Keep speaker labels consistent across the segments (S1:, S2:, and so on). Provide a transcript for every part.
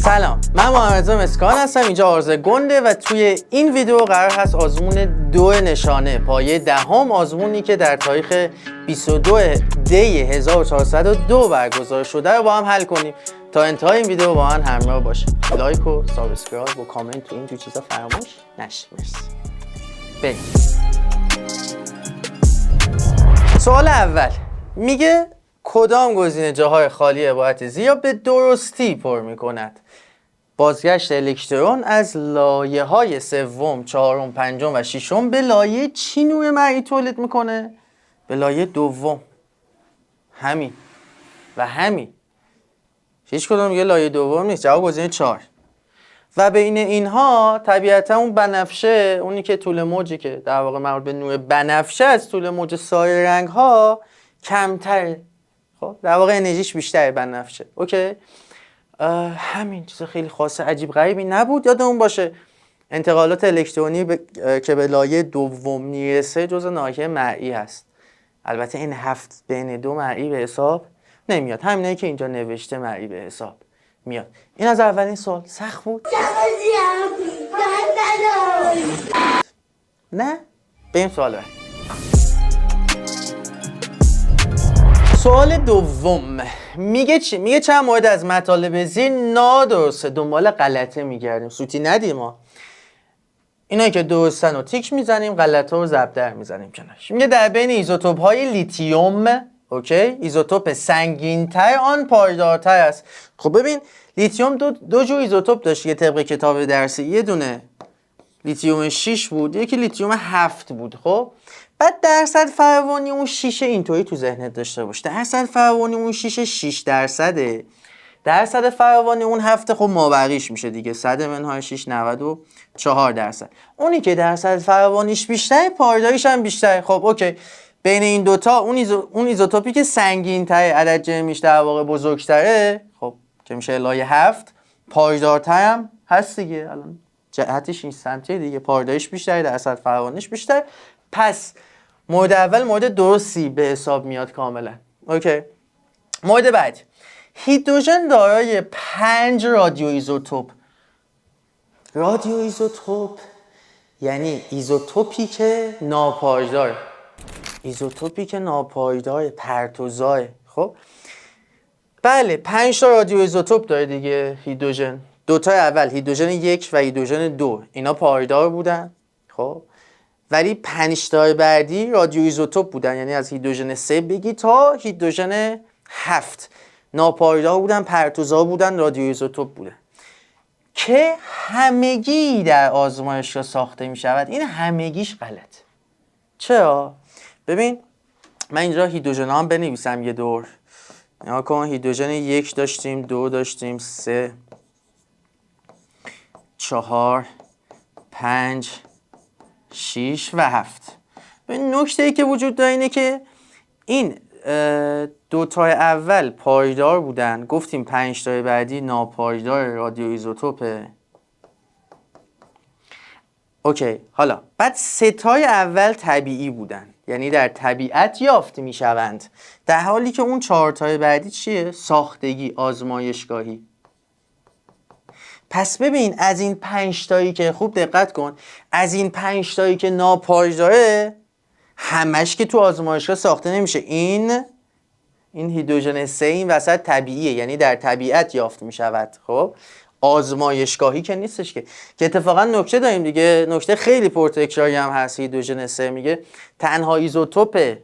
S1: سلام، من محمد مسکان هستم. اینجا آرز گنده و توی این ویدیو قرار هست آزمون 2 نشانه پایه دهم، آزمونی که در تاریخ 22 دی 1402 برگزار شده رو با هم حل کنیم. تا انتهای این ویدیو با من همراه باشید. لایک و سابسکرایب و کامنت تو این چیزا فراموش نشه. مرسی. بریم. سوال اول میگه کدام گزینه جاهای خالی عبارت زیرا به درستی پر میکند؟ بازگشت الکترون از لایه‌های سوم، چهارم، پنجم و ششم به لایه چی نور مرئی تولید میکنه؟ به لایه دوم. همین و همین. هیچ کدوم میگه لایه دوم نیست. جواب گزینه 4. و بین اینها طبیعتا اون بنفشه، اونی که طول موجی که در واقع مربوط به نور بنفشه از طول موج سایر رنگ ها کمتره. خب در واقع انرژیش بیشتره بنفشه. اوکی؟ همین چیز خیلی خاصه عجیب غریبی نبود. یادمون باشه انتقالات الکترونی که به لایه دوم میرسه جزء ناحیه مرئی هست. البته این 7 بین 2 مرئی به حساب نمیاد. همینایی که اینجا نوشته مرئی به حساب میاد. این از اولین سوال. سخت بود؟ نه؟ بریم سوال بعد. سوال دوم میگه چی؟ میگه چند مورد از مطالب زیر نادرسته، دنبال غلطه میگردیم. سوتی ندیم ما. اینایی که درستن رو تیک میزنیم، غلطه رو ضرب در میزنیم کنارش. میگه در بین ایزوتوپ های لیتیوم، اوکی، ایزوتوپ سنگین‌تر آن پایدارتر است. خب ببین لیتیوم دو جور ایزوتوپ داشت که طبق کتاب درسی. یه دونه لیتیوم 6 بود، یکی لیتیوم 7 بود. خب بعد درصد فراوانی اون 6 اینطوری تو ذهنت داشته باش. درصد فراوانی اون 6 درصده. درصد فراوانی اون 7 خب مابقیش میشه دیگه. 100 منهای 6 94 درصد. اونی که درصد فراوانیش بیشتره پایداریش هم بیشتره. خب اوکی. بین این دوتا اون ایزوتوپی که سنگین تره، عدد جمعیش در واقع بزرگتره، خب که میشه لایه 7، پایدارتر هم هست دیگه. الان جهتش این سمتیه دیگه. پایداریش بیشتره، درصد فراوانیش بیشتر. پس مورد اول مورد درستی به حساب میاد کاملا. اوکی. مورد بعد، هیدروژن دارای 5 رادیو ایزوتوپ. رادیو ایزوتوپ یعنی ایزوتوپی که ناپایدار، ایزوتوپی که ناپایدار، پرتوزای. خب بله 5 تا رادیو ایزوتوپ داره دیگه هیدروژن. دوتا اول هیدروژن 1 و هیدروژن 2 اینا پایدار بودن. خب ولی 5 تا بعدی رادیو ایزوتوپ بودن، یعنی از هیدروژن 3 بگی تا هیدروژن 7 ناپایدار بودن، پرتوزا بودن، رادیو ایزوتوپ بودن که همگی در آزمایشگاه ساخته می شود. این همگیش غلط. چرا؟ ببین من اینجا هیدروژن هم بنویسم یه دور. نگاه کن، هیدروژن 1 داشتیم، 2 داشتیم، 3 4 5 6 و 7. ببین نکته ای که وجود داره اینه که این دوتای اول پایدار بودن، گفتیم 5 تای بعدی ناپایدار رادیو ایزوتوپه. اوکی. حالا بعد 3 تای اول طبیعی بودن، یعنی در طبیعت یافت میشوند، در حالی که اون 4 تای بعدی چیه؟ ساختگی، آزمایشگاهی. پس ببین از این 5 تایی که خوب دقت کن، از این 5 تایی که ناپایداره همش که تو آزمایشگاه ساخته نمیشه. این هیدروژن 3 این وسط طبیعیه، یعنی در طبیعت یافت میشود. خب آزمایشگاهی که نیستش که اتفاقا نکته داریم دیگه. نکته خیلی پرتکراری هم هست. هیدروژن 3 میگه تنها ایزوتوپ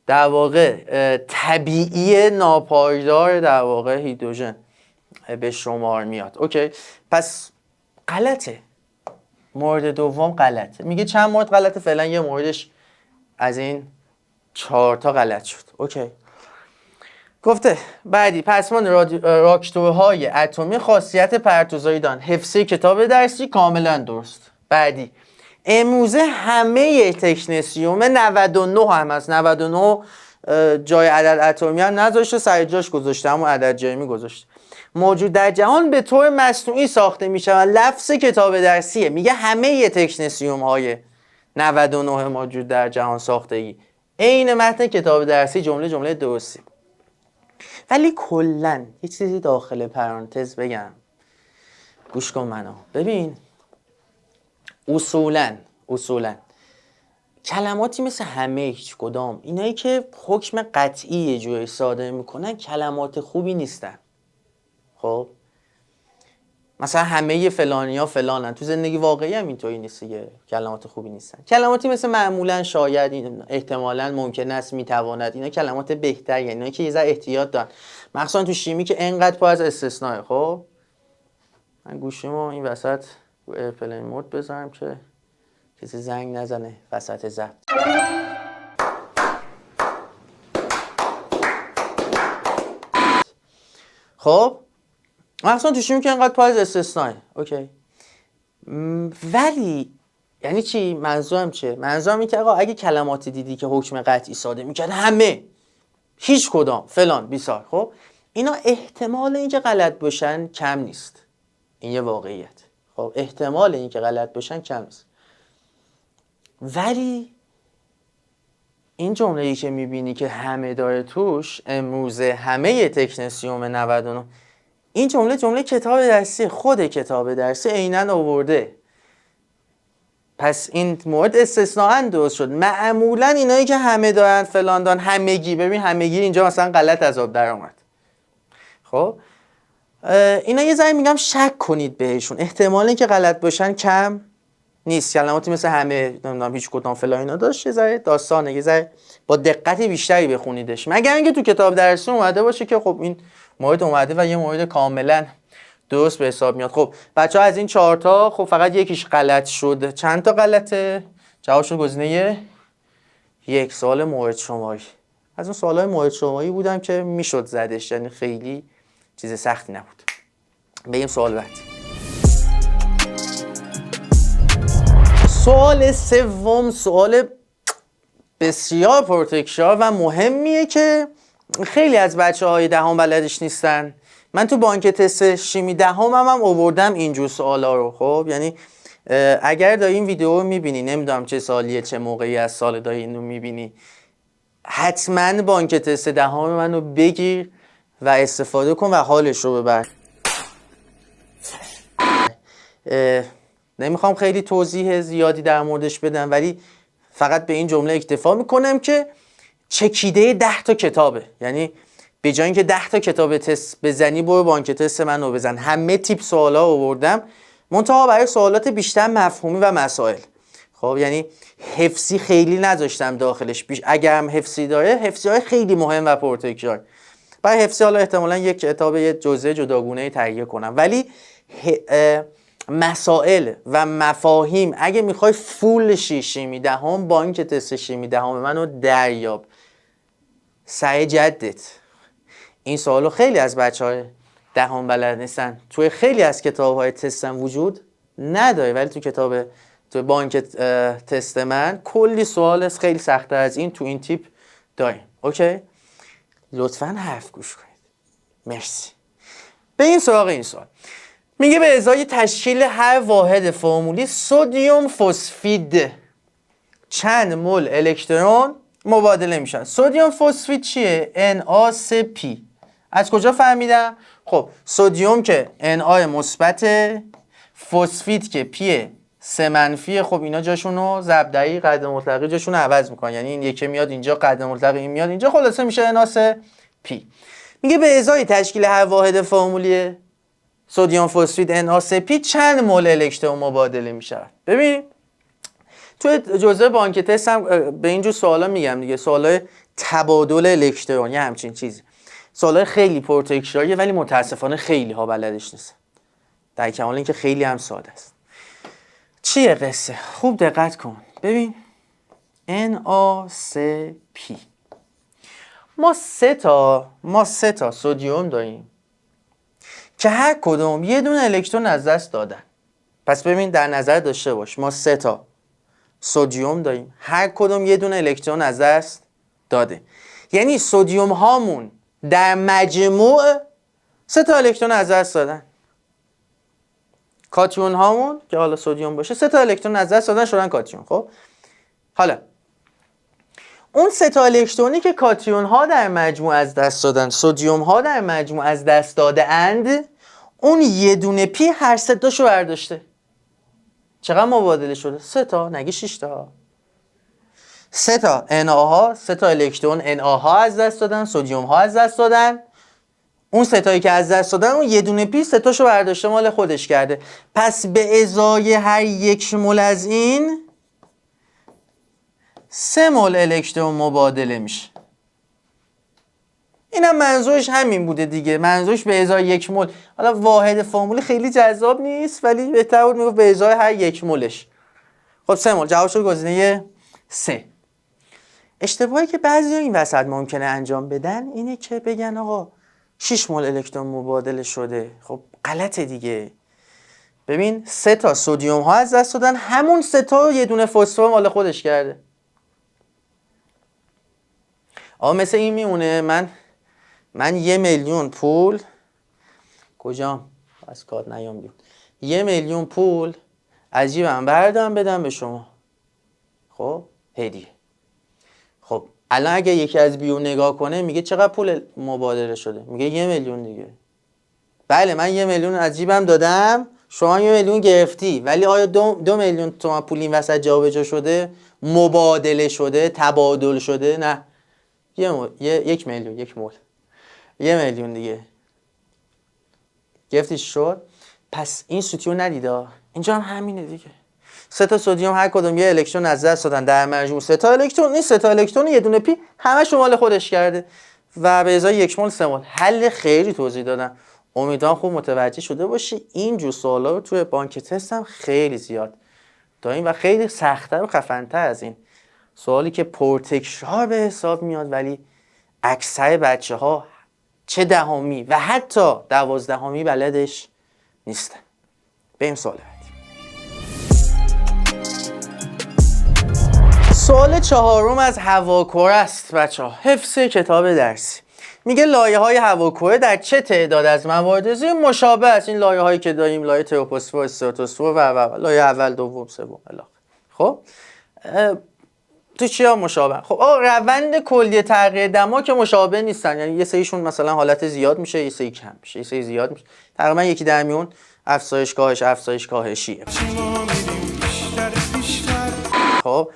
S1: در واقع طبیعی ناپایدار در واقع هیدروژن به شمار میاد. اوکی. پس غلطه. مورد دوم غلطه. میگه چند مورد غلطه، فعلا یه موردش از این 4 تا غلط شد. اوکی. گفته بعدی پسمان راکتورهای اتمی خاصیت پرتوزایی دارند. حفظه کتاب درسی کاملا درست. بعدی امروزه همه تکنسیوم 99 هم هست. 99 جای عدد اتمی هم نذاشته، سر جاش گذاشته، همون عدد جرمی گذاشته. موجود در جهان به طور مصنوعی ساخته میشوند. لفظ کتاب درسیه. میگه همه تکنسیوم های 99 موجود در جهان ساختگی. عین متن کتاب درسی، جمله درستی. ولی کلن یه چیزی داخل پرانتز بگم، گوش کن منو. ببین اصولا کلماتی مثل همه، هیچ کدام، اینایی که حکم قطعی یه جوری صادر میکنن کلمات خوبی نیستن. خب مثلا همه فلانیا فلانن، تو زندگی واقعی هم اینطوری نیست دیگه، کلمات خوبی نیستن. کلماتی مثل معمولا، شاید، احتمالاً، ممکن است، میتواند، اینا کلمات بهتری، اینا که یه ذره احتیاط دارن، مخصوصا تو شیمی که انقدر پر از استثناء. خب من گوشیمو این وسط رو ایرپلین مود بذارم که کسی زنگ نزنه وسط ضبط. خب مخصوصا تو شیمی که انقدر پر از استثناء. اوکی. ولی یعنی چی؟ منظورم چیه؟ منظورم اینه که آقا اگه کلماتی دیدی که حکم قطعی صادر میکرد، همه، هیچ کدام، فلان، بیسار، خب اینا احتمال اینکه غلط باشن کم نیست. این یه واقعیت. خب احتمال اینکه غلط باشن کم نیست. ولی این جمله‌ای که میبینی که همه داره توش، امروزه همه تکنسیوم 99، این جمله کتاب درسی، خود کتاب درسی عیناً آورده. پس این مورد استثناء درست شد. معمولا اینایی که همه دارن فلان دارن، همگی، ببین همگی اینجا مثلا غلط از آب در اومد. خب اینا یه ذره میگم شک کنید بهشون، احتمال اینکه غلط باشن کم نیست. کلماتی مثل همه، نمیدونم هیچ کدام فلان، اینا داشت یه ذره داستانه، یه ذره با دقت بیشتری بخونیدش، مگر اینکه تو کتاب درسی اومده باشه که خب این مورد اومده و یه مورد کاملا درست به حساب میاد. خب بچه‌ها از این 4 تا خب فقط یکیش غلط شد. چند تا غلطه؟ جوابش گزینه 1. سوال مورد شماری. از اون سوالای مورد شماری بودم که میشد زدش، یعنی خیلی چیز سختی نبود. بریم سوال بعد. سوال سوم سوال بسیار پرتکرار و مهمیه که خیلی از بچه‌های دهم بلدش نیستن. من تو بانک تست شیمی دهم هم آوردم اینجور سوالا رو. خب یعنی اگر داری این ویدیو رو میبینی، نمیدونم چه سالیه، چه موقعی از سال داری اینو میبینی، حتما بانک تست دهم منو بگیر و استفاده کن و حالش رو ببر. نمیخوام خیلی توضیح زیادی در موردش بدم، ولی فقط به این جمله اکتفا میکنم که چکیده 10 تا کتابه. یعنی به جای اینکه 10 تا کتاب تست بزنی، برو بانک تست منو بزن. همه تیپ سوالا آوردم، منتها برای سوالات بیشتر مفهومی و مسائل. خب یعنی حفظی خیلی نذاشتم داخلش. اگر هم حفظی داره، حفظی‌های خیلی مهم و پرتکرار. برای حفظی حالا احتمالاً یک کتاب یه جزء جداگونه تهیه کنم، ولی مسائل و مفاهیم اگه میخوای فول شیمی دهم، بانک تست شیمی دهم منو دریاب. سعی جدت. این سوالو خیلی از بچه‌های دهم بلد نیستن. توی خیلی از کتاب‌های تستم وجود نداره، ولی تو بانک تست من کلی سوال خیلی سخت‌تر از این تو این تیپ داریم. اوکی؟ لطفاً حرف گوش کنید. مرسی. به این سراغ این سوال. میگه به ازای تشکیل هر واحد فرمولی سدیم فسفید چند مول الکترون مبادله میشن. سدیم فسفید چیه؟ Na3P. از کجا فهمیدم؟ خب سدیم که Na مثبت، فسفید که P 3 منفی، خب اینا جاشون رو ضربدری قد مطلقی جاشون رو عوض میکنن، یعنی این یکی میاد اینجا، قد مطلقی این میاد اینجا، خلاصه میشه Na3P. میگه به ازای تشکیل هر واحد فرمولی سدیم فسفید Na3P چند مول الکترون مبادله میشه. ببین تو جزء بانک تست هم به اینجور سوالا میگم دیگه، سوالای تبادل الکترون یا همچین چیزی، سوالای خیلی پرتکراریه ولی متاسفانه خیلی ها بلدش نیست، در کمال اینکه خیلی هم ساده است. چیه قصه؟ خوب دقت کن. ببین Na3P ما سه تا سدیم داریم که هر کدوم یه دونه الکترون از دست دادن. پس ببین در نظر داشته باش، ما 3 تا سدیم داریم، هر کدوم یه دونه الکترون از دست داده. یعنی سدیم هامون در مجموع 3 تا الکترون از دست دادن. کاتیون هامون که حالا سدیم باشه 3 تا الکترون از دست دادن، شدن کاتیون. خب حالا اون 3 تا الکترونی که کاتیون ها در مجموع از دست دادن، سدیم ها در مجموع از دست داده اند، اون یه دونه پی هر سه تاشو برداشته. چقدر مبادله شده؟ 3 تا، نگه 6 تا. 3 تا Na ها، 3 تا الکترون Na ها از دست دادن، سدیم ها از دست دادن. اون 3 تایی که از دست دادن، اون یه دونه پی 3 تاشو برداشته مال خودش کرده. پس به ازای هر 1 مول از این 3 مول الکترون مبادله میشه. اینم منظورش همین بوده دیگه. منظورش به ازای 1 مول. حالا واحد فرمولی خیلی جذاب نیست، ولی بهتر بود میگفت به ازای هر 1 مولش. خب 3 مول جواب شد گزینه 3. اشتباهی که بعضی این وسط ممکنه انجام بدن اینه که بگن آقا 6 مول الکترون مبادله شده. خب غلطه دیگه. ببین 3 تا سدیم ها از دست دادن، همون 3 تا یه دونه فسفر مال خودش کرده. آقا مثل این میمونه من 1 میلیون پول کجام از کار نیام بیام 1 میلیون پول از جیبم بردارم بدم به شما. خب هدیه. خب الان اگه یکی از بیون نگاه کنه میگه چقدر پول مبادله شده؟ میگه 1 میلیون دیگه. بله من 1 میلیون از جیبم دادم، شما 1 میلیون گرفتی، ولی آیا 2 میلیون تومان پول این وسط جابجا شده؟ مبادله شده؟ تبادل شده؟ نه. 1 میلیون 1 مول 1 میلیون دیگه. گرفتی شد؟ پس این سوتیو ندیدا. اینجا هم همینه دیگه. 3 تا سدیم هر کدوم یه الکترون از دست دادن، در مجموع 3 تا الکترون. این 3 تا الکترون یه دونه پی همه مال خودش کرده و به ازای 1 مول 3 مول. حل خیلی توضیح دادم. امیدوارم خوب متوجه شده باشی. این جور سوالا رو توی بانک تست هم خیلی زیاد داریم و خیلی سخت‌تر و خفن‌تر از این سوالی که پرتکرار به حساب میاد، ولی اکثر بچه‌ها چه دهمی و حتی 12می بلدش نیستن. بریم سوال بعدی. سوال 4 از هواکره است بچه‌ها. حفظ کتاب درسی. میگه لایه‌های هواکره در چه تعداد از موارد زیر مشابه است؟ این لایه‌هایی که داریم، لایه تروپوسفر، استراتوسفر و لایه اول، دوم، سوم الی. خب تو چیا مشابه؟ خب روند کلی تغییر دما که مشابه نیستن. یعنی یه سریشون مثلا حالت زیاد میشه، یه سری کم میشه، یه سری زیاد میشه. تقریبا یکی در میون افزایش کاهشیه. خب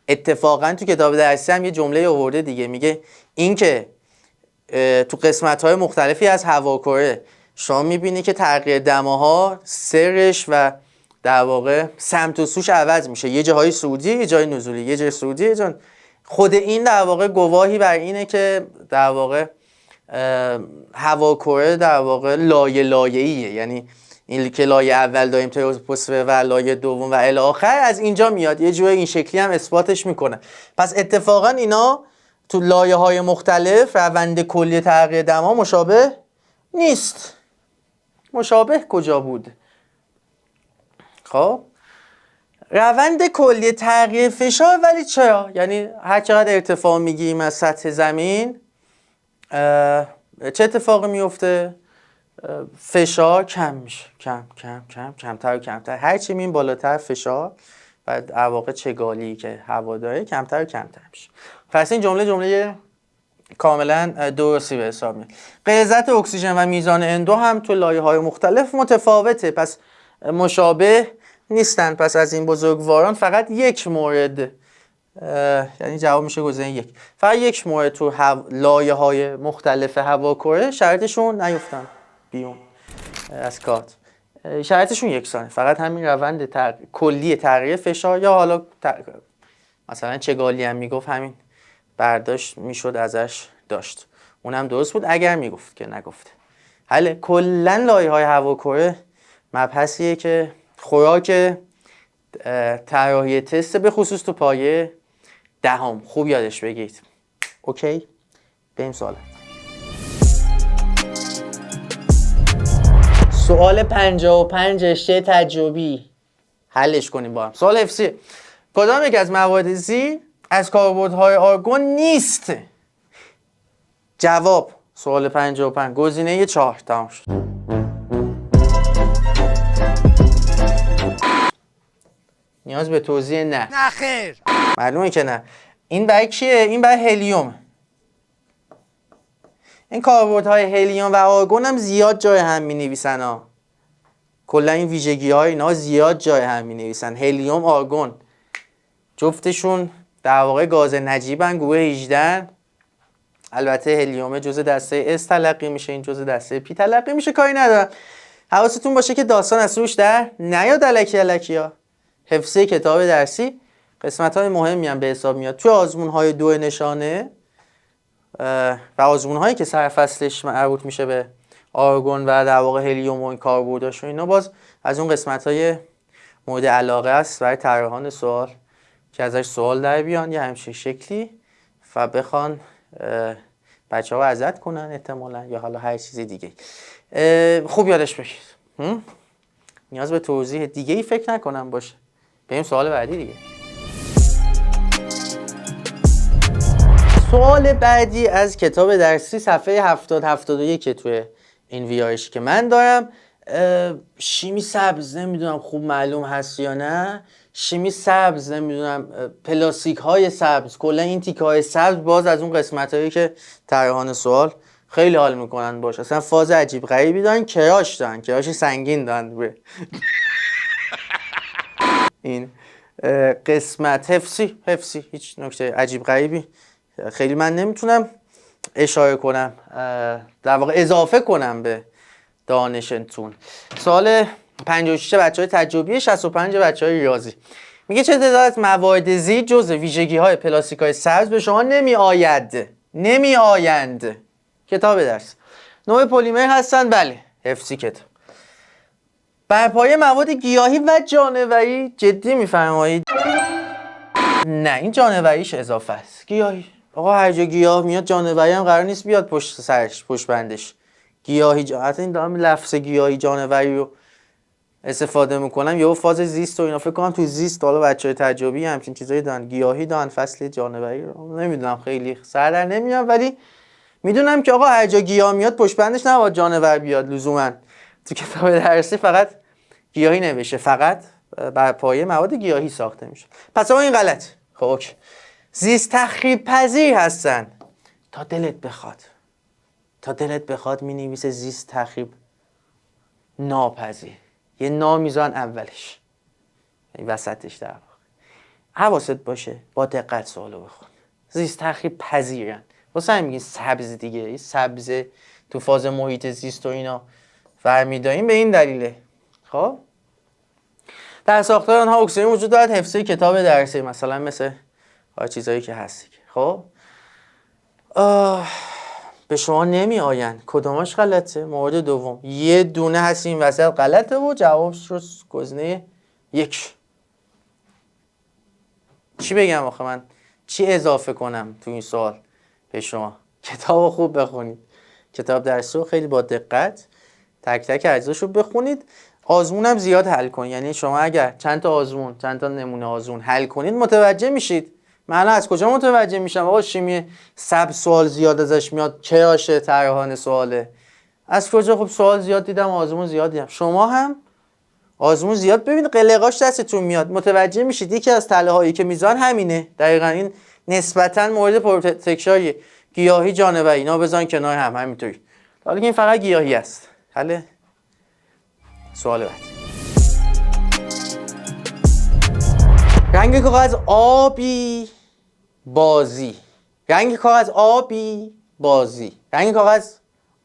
S1: اتفاقا تو کتاب درسی هم یه جمله آورده دیگه، میگه این که تو قسمت‌های مختلفی از هواکره شما میبینی که تغییر دماها سرش و در واقع سمت و سوش عوض میشه. یه جاهای صعودی، یه جای نزولی، یه جای صعودی، یه جای. خود این در واقع گواهی بر اینه که در واقع هواکره در واقع لایه‌ایه. یعنی این که لایه اول داریم تروپوسفر و لایه دوم و الی آخر از اینجا میاد. یه جوری این شکلی هم اثباتش میکنه. پس اتفاقا اینا تو لایه‌های مختلف روند کلی تغییر دما مشابه نیست. مشابه کجا بود؟ خب روند کلی تغییر فشار ولی چرا؟ یعنی هر چقدر ارتفاع میگیریم از سطح زمین چه اتفاقی میفته؟ فشار کم میشه، کمتر و کمتر. هرچی میریم بالاتر فشار و در واقع چگالی که هوا داره کمتر و کمتر میشه. پس این جمله کاملا درستی به حساب میاد. غلظت اکسیژن و میزان اندو هم تو لایه‌های مختلف متفاوته، پس مشابه نیستن. پس از این بزرگواران فقط یک مورد، یعنی جواب میشه گزینه 1. فقط یک مورد تو لایه‌های مختلف هواکره شرطشون نیفتن بیرون از کارت. شرطشون یکسانه. فقط همین روند کلی تغییر فشار، یا حالا مثلا چگالی هم میگفت همین برداشت میشد ازش داشت. اونم درست بود اگر میگفت که نگفته. حالا کلا لایه‌های هواکره مبحثیه که خوراک طراحی تست به خصوص تو پایه 10 خوب یادش بگیرید. اوکی؟ بریم سوال. سوال 55 رشته تجربی حلش کنیم با هم. سوال حفظی. کدام یک از موارد زیر از کاربردهای آرگون نیست؟ جواب سوال 55 گزینه 4 تمام شد. نیاز به توضیح نه.
S2: نه خیر.
S1: معلومه که نه. این برای کیه؟ این برای هلیوم. این کاربردهای هلیوم و آرگون هم زیاد جای هم می‌نویسن ها. کلا این ویژگی‌های اینا زیاد جای هم می‌نویسن. هلیوم، آرگون جفتشون در واقع گاز نجیبن، گروه 18. البته هلیوم جزء دسته S تلقی میشه، این جزء دسته P تلقی میشه، کاری ندارم. حواستون باشه که داستان از روش در نیاد الکی. حفظ کتاب درسی قسمت‌های مهمی هم به حساب میاد. تو آزمون‌های 2 نشانه و آزمون‌هایی که سر فصلش مربوط میشه به آرگون و در واقع هلیوم و این کاربرداش و اینا، باز از اون قسمت‌های مورد علاقه است برای طراحان سوال که ازش سوال در بیان یه همچین شکلی و بخوان بچه‌ها ازت کنن احتمالاً، یا حالا هر چیز دیگه. خوب یادش بگیر. نیاز به توضیح دیگه ای فکر نکنم باشه. بریم سوال بعدی دیگه. سوال بعدی از کتاب درسی صفحه 70-71 توی این ویایش که من دارم. شیمی سبز، نمیدونم خوب معلوم هست یا نه. شیمی سبز، نمیدونم پلاستیک های سبز، کلا این تیکه های سبز باز از اون قسمت هایی که طراحان سوال خیلی حال میکنن باشه. اصلا فاز عجیب غریبی دارن، کراش سنگین دارن. این قسمت حفظی هیچ نکته عجیب غریبی خیلی من نمیتونم اشاره کنم، در واقع اضافه کنم به دانشتون. سوال 56 بچهای تجربی، 65 بچهای ریاضی. میگه چه تعداد از موارد زیر جزء ویژگی‌های پلاستیک‌های سبز به شما نمی‌آیند. کتاب درس. نوع پلیمر هستن، بله، حفظی کتاب. بر پایه مواد گیاهی و جانوری، جدی می‌فرمایید؟ نه، این جانوریش اضافه است. گیاهی، آقا هر جا گیاه میاد جانوری هم قرار نیست بیاد پشت سرش، پشت بندش. گیاهی حتی این دارم لفظ گیاهی جانوری رو استفاده میکنم، یهو فاز زیست و اینا فکر کنم تو زیست حالا بچهای تجربی همچین چیزایی دارن، گیاهی دارن، فصل جانوری رو نمیدونم، خیلی سر در نمیام، ولی میدونم که آقا هر جا گیاه میاد پشت بندش نباید جانور بیاد لزوما. تو کتاب درسی فقط گیاهی نوشته، فقط بر پایه مواد گیاهی ساخته میشه. پس آقا این غلط. خب اوکی. زیست تخریب پذیر هستن تا دلت بخواد می نویسه زیست تخریب ناپذیر، یه نامیزان اولش، یعنی وسطش در واقع. حواست باشه با دقت سوالو بخون. زیست تخریب پذیرن، واسه همین میگین سبز دیگه. این سبز تو فاز محیط زیست و اینا فرمیداییم به این دلیله. خب در ساختار آنها اکسیژن وجود دارد. حفظه کتاب درسی، مثلا مثل چیزایی که هستی. خب به شما نمی آین. کدامش غلطه؟ مورد دوم یه دونه هست این وسط غلطه و جوابش رو گزینه 1. چی بگم آخه من؟ چی اضافه کنم تو این سوال به شما؟ کتاب خوب بخونید. کتاب درسی رو خیلی با دقت تک تک اجزاشو بخونید. آزمونم زیاد حل کنید. یعنی شما اگر چند تا نمونه آزمون حل کنید متوجه میشید. من از کجا متوجه میشم آقا شیمی سبز سوال زیاد ازش میاد، کراش طراحان سواله؟ از کجا؟ خب سوال زیاد دیدم، آزمون زیاد دیدم. شما هم آزمون زیاد ببینید، قلقاش دستتون میاد، متوجه میشید یکی از تله هایی که میزان همینه. دقیقاً این نسبتاً مورد پرتکشاری گیاهی جانوری اینا بزن کنار هم همینطوری. حالا که این فقط گیاهی است. حل سوال بعد. رنگ کاغذ آبی بازی. رنگ کاغذ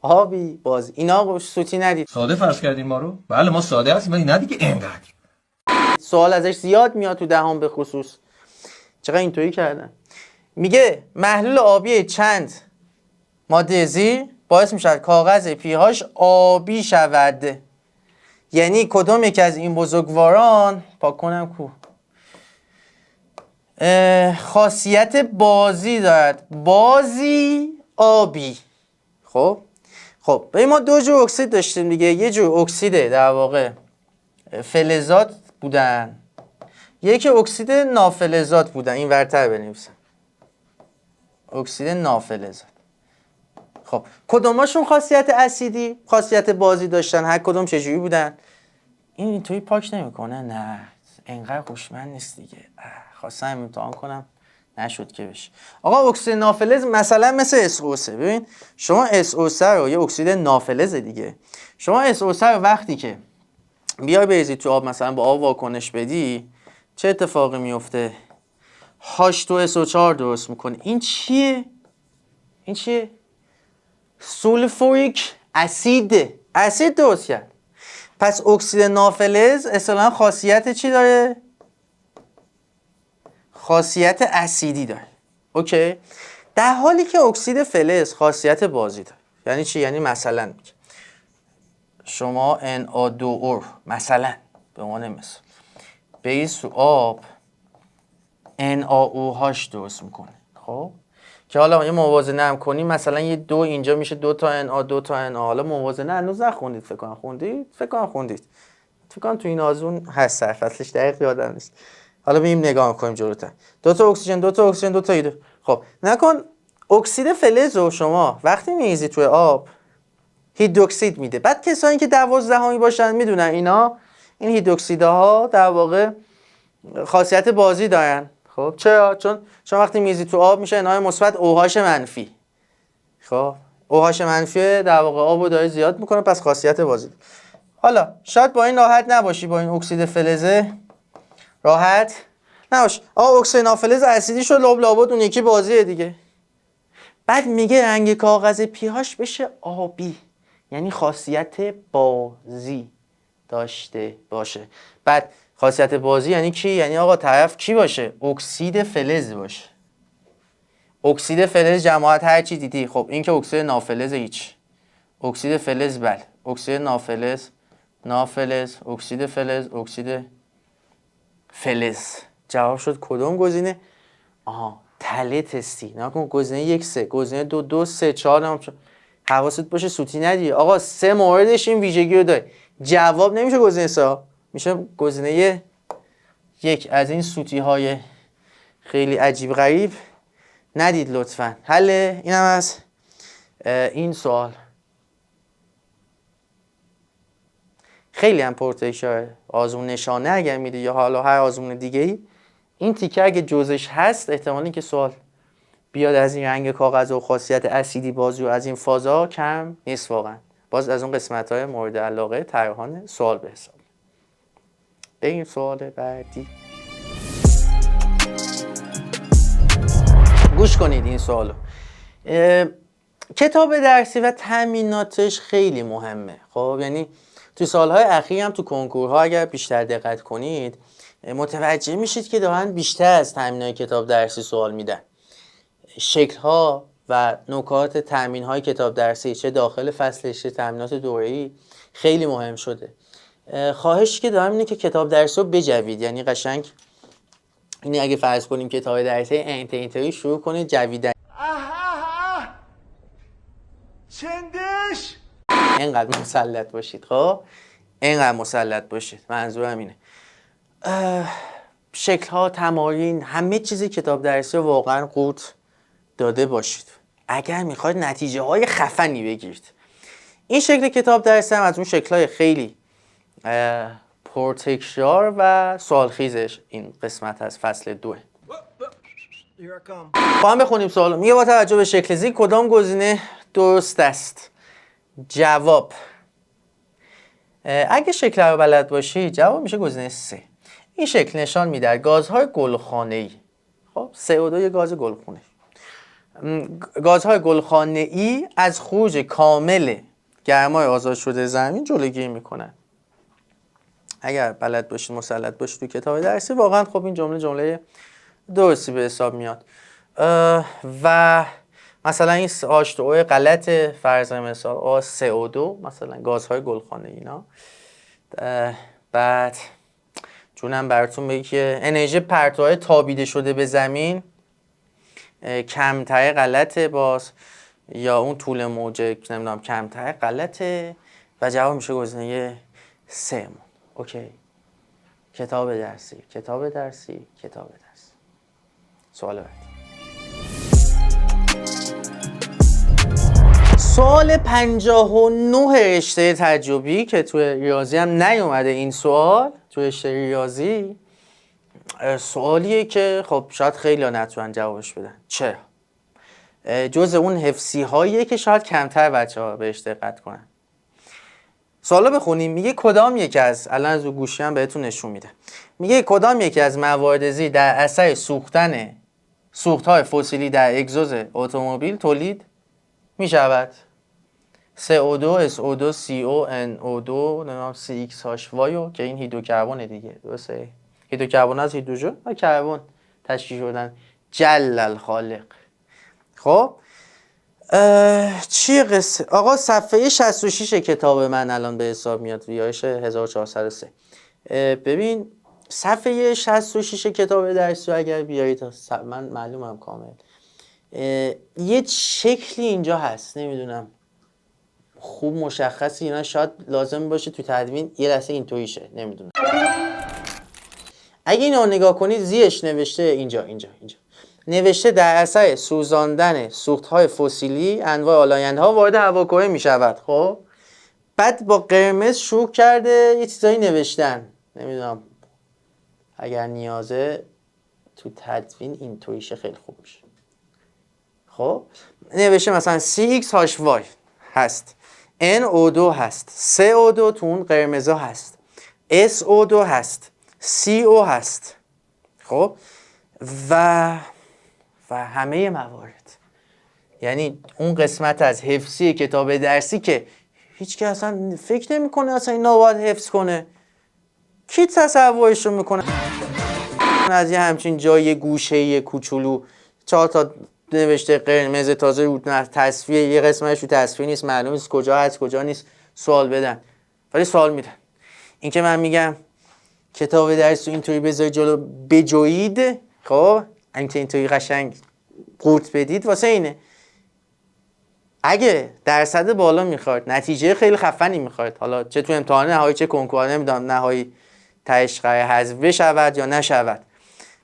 S1: آبی. اینا سوتی ندید.
S2: ساده فرض کردیم ما رو؟ بله ما ساده هستیم ولی نه دیگه اینقدر.
S1: سوال ازش زیاد میاد تو دهم به خصوص. چقدر اینطوری کردن. میگه محلول آبی چند ماده زیر باعث میشود کاغذ پیهاش آبی شود. یعنی کدوم یکی از این بزرگواران پاک کنم کو خاصیت بازی دارد. بازی آبی. خب به ما دو جور اکسید داشتیم دیگه. یه جور اکسید در واقع فلزات بودن، یکی اکسید نافلزات بودن. این ورتر بنویسم اکسید نافلزات. خب کدوماشون خاصیت اسیدی، خاصیت بازی داشتن؟ هر کدوم چجوری بودن؟ این توی پاک نمیکنه. نه اینقدر خوشمند نیست دیگه. خواستم امتحان کنم نشد که بشه. آقا اکسید نافلز مثلا مثل SO3. ببین شما SO3 رو یه اکسید نافلز دیگه، شما SO3 رو وقتی که بیای بریزی تو آب، مثلا با آب واکنش بدی، چه اتفاقی میفته؟ H2SO4 درست میکنه. این چیه؟ این چیه؟ سولفوریک اسید درست کرد. پس اکسید نافلز اصلا خاصیت چی داره؟ خاصیت اسیدی داره. اوکی؟ در حالی که اکسید فلز خاصیت بازی داره. یعنی چی؟ یعنی مثلا شما NA2O مثلا به عنوان مثال بریز تو آب، NaOH درست میکنه. خب که حالا یه موازنه هم کنیم، مثلا یه 2 اینجا میشه 2 تا Na 2 تا Na. حالا موازنه هنوز نخوندید، فکر کنم خوندید، فکر کنم تو این آزمون هست، سر فصلش دقیق یادم نیست. حالا بریم نگاه کنیم جلوتر. 2 تا اکسیژن 2 تا اکسیژن 2 تا هیدروژن. خب نکن اکسید فلز رو شما وقتی میریزی توی آب هیدروکسید میده. بعد کسایی که 12 باشن میدونن اینا، این هیدروکسیدها در واقع خاصیت بازی دارن. خب چرا؟ چون شما وقتی میریزی تو آب میشه NH مثبت OH منفی. خب OH منفی در واقع آبو داره زیاد میکنه، پس خاصیت بازی داره. حالا شاید با این راحت نباشی، با این اکسید فلزه راحت نباش. اکسید نافلز اسیدی شد، لابد اون یکی بازیه دیگه. بعد میگه رنگ کاغذ pH بشه آبی، یعنی خاصیت بازی داشته باشه. بعد خاصیت بازی یعنی کی؟ یعنی آقا طرف کی باشه؟ اکسید فلز باشه. اکسید فلز جماعت هر چی دیدی. خب این که اکسید نافلز هیچ. اکسید فلز بله. اکسید نافلز اکسید فلز. جواب شد کدوم گزینه؟ تله تستی. نکن گزینه 1 3، گزینه 2 2 3 4 هم حواست باشه سوتی ندی. آقا 3 موردش این ویژگی رو داره. جواب نمیشه گزینه 3، میشه گزینه 1. از این سوتی های خیلی عجیب غریب ندید لطفاً. حل اینم از این سوال. خیلی هم پرتکراره. آزمون نشانه اگر میده یا حالا هر آزمون دیگه ای، این تیکه اگه جزش هست احتمالی که سوال بیاد از این رنگ کاغذ و خاصیت اسیدی بازی و از این فازا کم نیست واقعا. باز از اون قسمت های مورد علاقه طراحان سوال به حساب. بریم سوال بعدی. گوش کنید این سوالو. کتاب درسی و تامیناتش خیلی مهمه. خب یعنی تو سالهای اخیر هم تو کنکورها اگر بیشتر دقت کنید متوجه میشید که دارن بیشتر از تامینات کتاب درسی سوال میدن. شکل‌ها و نکات تامین‌های کتاب درسی چه داخل فصل چه تامینات دوره‌ای خیلی مهم شده. خواهشی که دارم اینه که کتاب درسی رو بجوید. یعنی قشنگ اینه اگه فرض کنیم کتاب درسی انتری شروع کنید جویدن. چندش اینقدر مسلط باشید. خب اینقدر مسلط باشید، منظورم اینه. شکل‌ها، تمارین، همه چیزی کتاب درسی رو واقعا قورت داده باشید اگر میخواید نتیجه های خفنی بگیرید. این شکل کتاب درسی هم از اون شکل‌های خیلی پرتکرار و سوالخیزش این قسمت از فصل 2. با هم بخونیم سوالو. میگه با توجه به شکل زی کدام گزینه درست است؟ جواب اگه شکل رو بلد باشی جواب میشه گزینه 3. این شکل نشان میده گازهای گلخانه‌ای. خب CO2 یه گاز گلخونه. گازهای گلخانه‌ای از خروج کامل گرمای آزاد شده زمین جلوگیری میکنن. اگر بلد باشید مسلط باشید تو کتاب درسی واقعا خب این جمله درستی به حساب میاد. و مثلا این H2O غلط، فرض مثال CO2 مثلا گازهای گلخانه‌ای اینا. بعد چونم براتون بگی که انرژی پرتوهای تابیده شده به زمین کمتره غلطه باز، یا اون طول موجه نمیدونم کمتره غلطه و جواب میشه گزینه 3. اوکی. کتاب درسی. سوال بعد. سوال 59 رشته تجربی که توی ریاضی هم نیومده این سوال، توی رشته ریاضی سوالیه که خب شاید خیلی ها نتونن جوابش بدن. چرا؟ جز اون حفظی هاییه که شاید کمتر بچه ها بهش دقت کنن. سوالا بخونیم. میگه کدام یکی از، الان از گوشی هم بهتون نشون میده، میگه کدام یکی از موارد زیر در اثر سوختهای فسیلی در اگزوز اتومبیل تولید میشود؟ CO2 SO2 CO NO2 CXHY که این هیدروکربن دیگه، درسته؟ هیدروکربن از هیدروژن و کربن تشکیل شدن. جل الخالق. خب چی قصه؟ آقا صفحه 66 کتاب من الان به حساب میاد، ویایش 1403. ببین صفحه 66 کتاب درسی رو اگر بیارید، من معلومم کامل، یه شکلی اینجا هست، نمیدونم خوب مشخصی اینا، شاید لازم باشه تو تدوین یه لحظه اینطوریشه، نمیدونم. اگه اینو نگاه کنید زیرش نوشته اینجا نوشته در اثر سوزاندن سوختهای فسیلی انواع آلایندها وارد هواکره می شود. خب بعد با قرمز شروع کرده یه چیزایی نوشتن، نمیدونم اگر نیازه تو تدوین اینطوریشه خیلی خوب میشه. خب نوشته مثلا CXHY هست، NO2 هست، CO2 تو اون قرمزا هست، SO2 هست، CO هست. خب و همه موارد، یعنی اون قسمت از حفظی کتاب درسی که هیچ که اصلا فکر نمی‌کنه اصلا اینا باید حفظ کنه. کی تصورش رو میکنه از یه همچین جای گوشه‌ای کوچولو 4 تا نوشته قرمز تازه رو تصفیه، یه قسمتش رو تصفیه نیست، معلوم نیست کجا هست کجا نیست، سوال بدن ولی سوال میدن. این که من میگم کتاب درس رو اینطوری بذاری جلو بجویید، خب اینطوری قشنگ قورت بدید، واسه اینه. اگه درصد بالا میخواد، نتیجه خیلی خفنی میخواد، حالا چه تو امتحان نهایی چه کنکور نمیدونم نهایی تهش قرار حذف بشود یا نشود،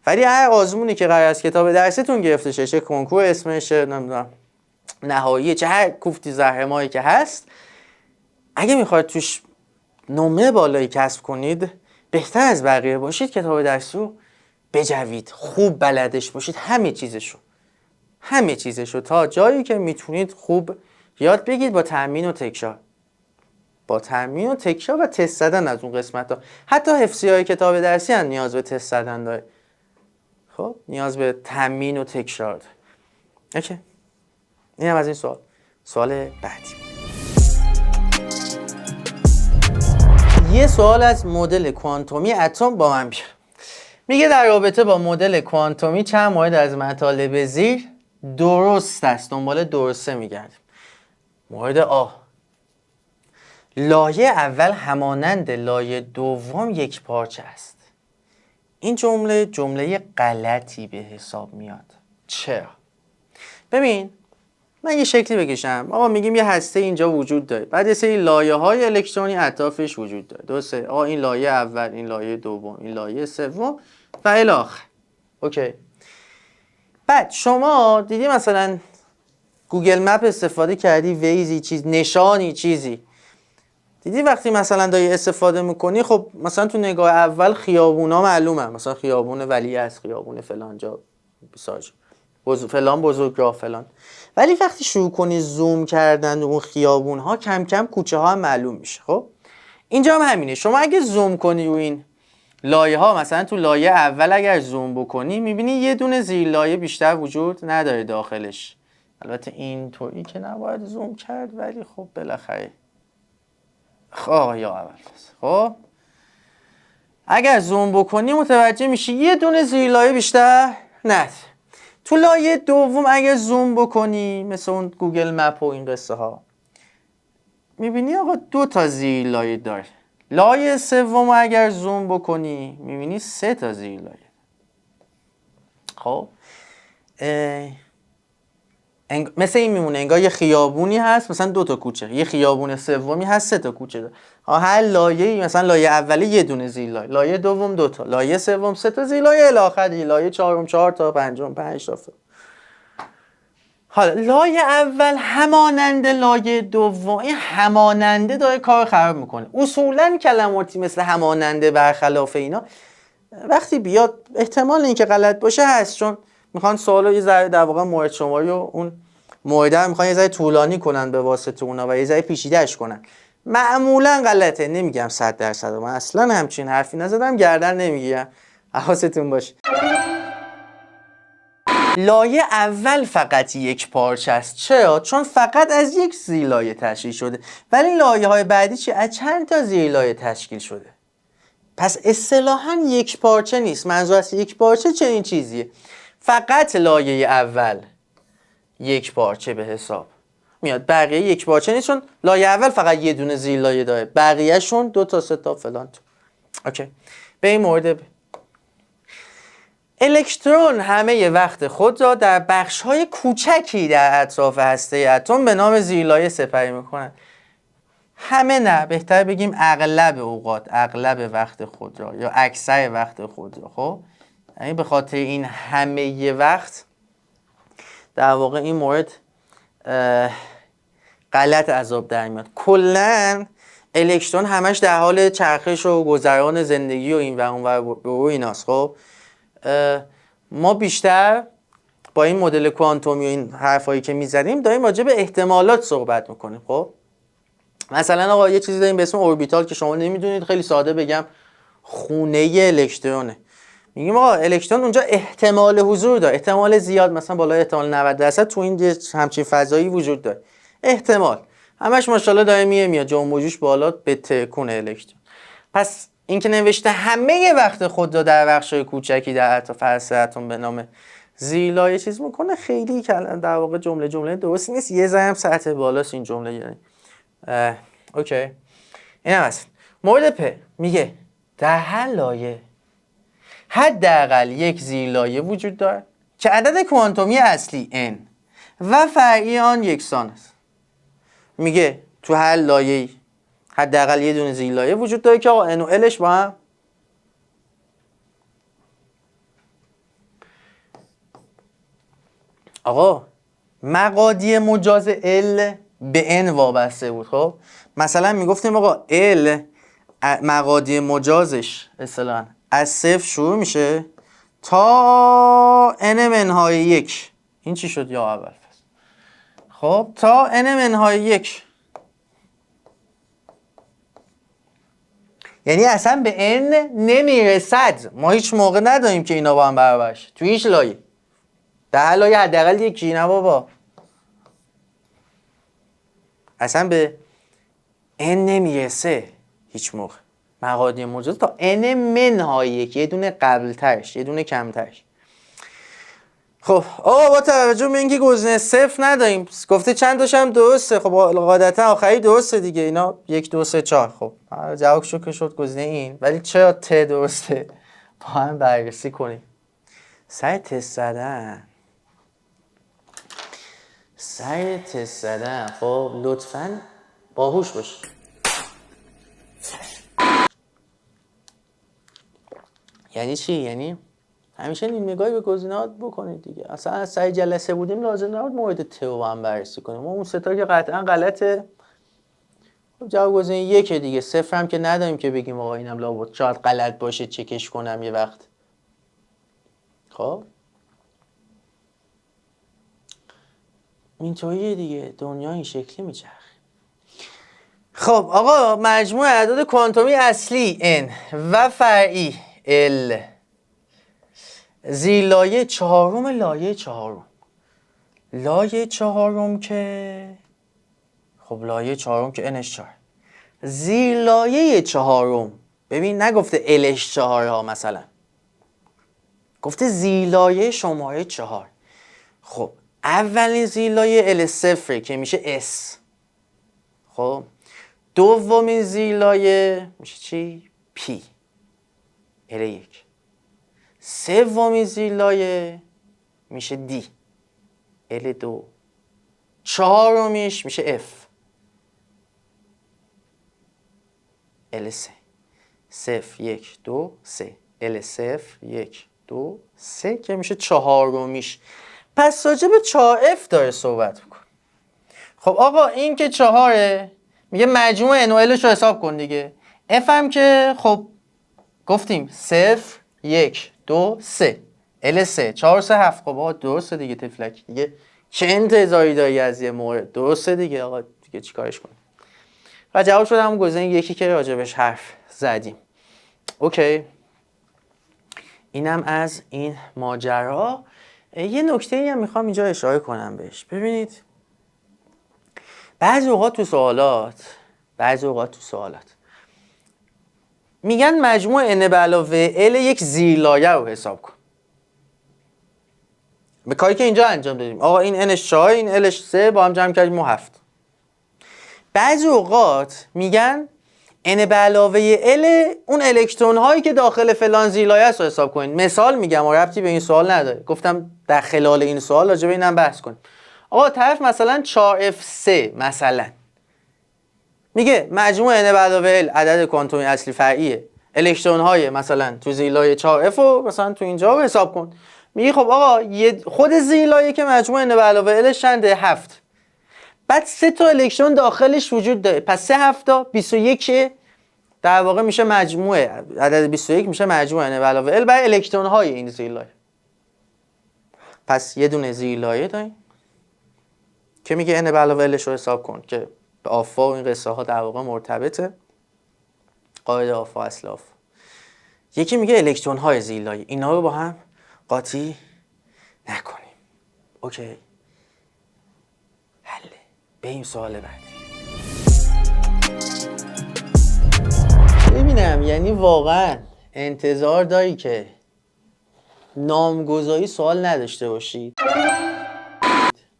S1: ولی هر آزمونی که قرار از کتاب درستون گرفته شه، چه کنکور اسمش نمیدونم نهایی، چه هر کوفتی زهرمایی که هست، اگه میخواد توش نمره بالایی کسب کنید، بهتر از بقیه باشید کتاب درس رو بجوید، خوب بلدش باشید، همه چیزشو تا جایی که میتونید خوب یاد بگید، با تمرین و تکرار، و تست زدن از اون قسمت ها. حتی حفظی های کتاب درسی هم نیاز به تست زدن داره، خب نیاز به تمرین و تکرار داره. اوکی، اینم از این سوال بعدی. یه سوال از مدل کوانتومی اتم با من بیار. میگه در رابطه با مدل کوانتومی چند مورد از مطالب زیر درست است، دنبال درسته میگردیم. مورد آ، لایه اول همانند لایه دوم یک پارچه است. این جمله غلطی به حساب میاد. چرا؟ ببین من یه شکلی بکشم، آقا میگیم یه هسته اینجا وجود داره، بعد یه سری لایه های الکترونی اطرافش وجود داره، درسته؟ آقا این لایه اول، این لایه دوم، این لایه سوم و الی آخر. اوکی. بعد شما دیدی مثلا گوگل مپ استفاده کردی، ویزی چیز، نشانی چیزی، دیدی وقتی مثلا داری استفاده میکنی، خب مثلا تو نگاه اول خیابونا معلومه، مثلا خیابون ولیعصر، خیابون فلان جا، بساج فلان بزرگراه فلان، ولی وقتی شروع کنی زوم کردن اون خیابون ها، کم کم کوچه ها هم معلوم میشه. خب اینجا هم همینه، شما اگه زوم کنی رو این لایه ها، مثلا تو لایه اول اگر زوم بکنی میبینی یه دونه زیر لایه بیشتر وجود نداره داخلش. البته اینطوری که نباید زوم کرد، ولی خب بالاخره خب یا اول. خب اگر زوم بکنی متوجه میشی یه دونه زیر لایه بیشتر نداره. تو لایه دوم اگر زوم بکنی، مثل اون گوگل مپ و این قصه ها، میبینی آقا 2 تا زیر لایه داره. لایه سوم اگر زوم بکنی میبینی 3 تا زیر لایه. خب مثل این میمونه انگار یه خیابونی هست، مثلا 2 تا کوچه، یه خیابون سومی هست 3 تا کوچه داره. هر لایه‌ای مثلا لایه اولی یه دونه زیر لایه، لایه دوم 2 تا، لایه سوم 3 تا زیر لایه، الی آخر لایه چهارم 4 تا، پنجم 5 تا. حالا لایه اول همانند لایه دوم، این هماننده داره کار خراب میکنه. اصولا کلماتی مثل هماننده، برخلاف اینا وقتی بیاد احتمال اینکه غلط باشه هست، چون میخوان سوالو یه ذره در واقع مورد شماری و اون مورد رو میخوان یه ذره طولانی کنن به واسطه اونا و یه ذره پیچیده‌اش کنن. معمولا غلطه، نمیگم 100%، من اصلا همچین حرفی نزدم، گردن نمیگیرم، حواستون باشه. لایه اول فقط یک پارچه است. چرا؟ چون فقط از یک زیرلایه تشکیل شده. ولی لایه های بعدی چی؟ از چند تا زیرلایه تشکیل شده. پس اصطلاحاً یک پارچه نیست. منظور از یک پارچه چنین چیزیه. فقط لایه اول یک پارچه به حساب میاد، بقیه یک پارچه نیست، چون لایه اول فقط یه دونه زیرلایه داره، بقیه‌شون 2 تا 3 تا فلان تو. اوکی. به این مورد الکترون همه وقت خود را در بخش‌های کوچکی در اطراف هسته اتم به نام زیرلایه سپری می‌کنند. همه نه، بهتر بگیم اغلب اوقات، اغلب وقت خود را یا اکثر وقت خود را. خب یعنی به خاطر این همه وقت در واقع این مورد غلط از آب در میاد. کلاً الکترون همش در حال چرخش و گذران زندگی و این و اون و ایناست. خب ما بیشتر با این مدل کوانتومی و این حرفایی که میزنیم داریم راجع به احتمالات صحبت میکنیم. خب مثلا آقا یه چیزی داریم به اسم اوربیتال که شما نمیدونید، خیلی ساده بگم خونه الکترونه. میگیم آقا الکترون اونجا احتمال حضور داره، احتمال زیاد، مثلا بالای احتمال 90% تو این همچین فضایی وجود داره. احتمال همش ماشاءالله داره میاد جنب و جوش بالا به تکون الکترون. پس این که نوشته همه وقت خود را در بخش‌های کوچکی در اطراف هسته اتم به نام زیرلایه چیز میکنه، خیلی در واقع جمله درست نیست، یه ذره هم سطح بالاست این جمله. یعنی اوکی، این هم هست. مورد پ میگه در هر لایه حداقل یک زیرلایه وجود دارد که عدد کوانتومی اصلی n و فرعی آن یکسان است. میگه تو هر لایه حداقل یه دونه زیرلایه وجود داره که آقا n و lش با هم آقا مقادیر مجاز L به N وابسته بود. خب مثلا میگفتیم آقا L مقادیر مجازش اصطلاحاً از 0 شروع میشه تا N منهای 1. این چی شد یا اول؟ خب تا N منهای 1، یعنی اصلا به N نمیرسد. ما هیچ موقع نداریم که اینا با هم برابر شه تو هیچ لایه. در هر لایه حداقل یکی، نه بابا، اصلا به n نمیرسه هیچ موقع. مقادیر مجاز تا n منهای 1، یه دونه قبل ترش یه دونه کمترش. خب آقا با توجه به اینکه گزینه 0 نداریم، گفته چند تاش هم درسته، خب قاعدتا آخری درسته دیگه، اینا 1 2 3 4. خب جواب شو که شد گزینه این، ولی چرا ت درسته با هم بررسی کنیم. سر تست زدن خب لطفاً باهوش باش. یعنی چی؟ یعنی همیشه نیم نگاهی به گزینه‌ها بکنید دیگه. اصلا از سر جلسه بودیم لازم نبود مورد تئو با هم بررسی کنیم. ما اون سه تا که قطعا غلطه. خب جواب گزینه 1 دیگه. 0 هم که نداریم که بگیم آقا اینم لابد شاید غلط باشه چکش کنم یه وقت. خب اینطوریه دیگه، دنیا این شکلی میچرخه. خب آقا مجموع اعداد کوانتومی اصلی n و فرعی l زیرلایه چهارم لایه چهارم که خب لایه چهارم که nش 4، زیرلایه چهارم ببین نگفته lش 4 ها، مثلا گفته زیرلایه شماره 4. خب اولین زیرلایه L0 که میشه S. خب دومین زیرلایه میشه چی؟ P L1. سومین زیرلایه میشه D L2. چهارمیش میشه F L3. 0 1 2 3 L0 1 2 3 که میشه چهارمیش. پس راجع به 4F داره صحبت میکنه. خب آقا این که 4 میگه مجموع N و Lش رو حساب کن دیگه. F هم که خب گفتیم 0 1 2 3 L3 4 3 7. خب آقا درسته دیگه تفلک دیگه، چه انتظاری داری از یه مورد؟ درسته دیگه آقا، دیگه چیکارش کنیم؟ و جواب شد همون گزینه یکی که راجبش حرف زدیم. اوکی، اینم از این ماجرا. یه نکته‌ای هم میخوام اینجا اشاره کنم بهش. ببینید بعضی اوقات تو سوالات میگن مجموع n به علاوه l یک زیرلایه رو حساب کن. به کاری که اینجا انجام دادیم، آقا این nش 4، این lش 3، با هم جمع کردیم 7. بعضی اوقات میگن n به علاوه l اون الکترون هایی که داخل فلان زیرلایه است رو حساب کنید. مثال میگم و ربطی به این سوال نداره، گفتم در خلال این سوال راجع به اینم بحث کنیم. آقا طرف مثلا 4f3 مثلا میگه مجموع n به علاوه l عدد کوانتومی اصلی فرعیه، الکترون های مثلا تو زیرلایه 4f رو مثلا تو اینجا رو حساب کن. میگه خب آقا خود زیرلایه که مجموع n به علاوه l چنده؟ 7. بعد 3 تا الکترون داخلش وجود داره، پس 3 7 21 در واقع میشه مجموعه، عدد 21 میشه مجموع n به علاوه l برای الکترون های این زیرلایه. پس یه دونه زیرلایه داریم که میگه n به علاوه l رو حساب کن که به آفا و این قصه ها در واقع مرتبطه، قاعده آفا اصل آفا. یکی میگه الکترون های زیرلایه، اینا رو با هم قاطی نکنیم. اوکی، حله. بریم سوال بعدی. ببینم یعنی واقعا انتظار داری که نامگذاری سوال نداشته باشید؟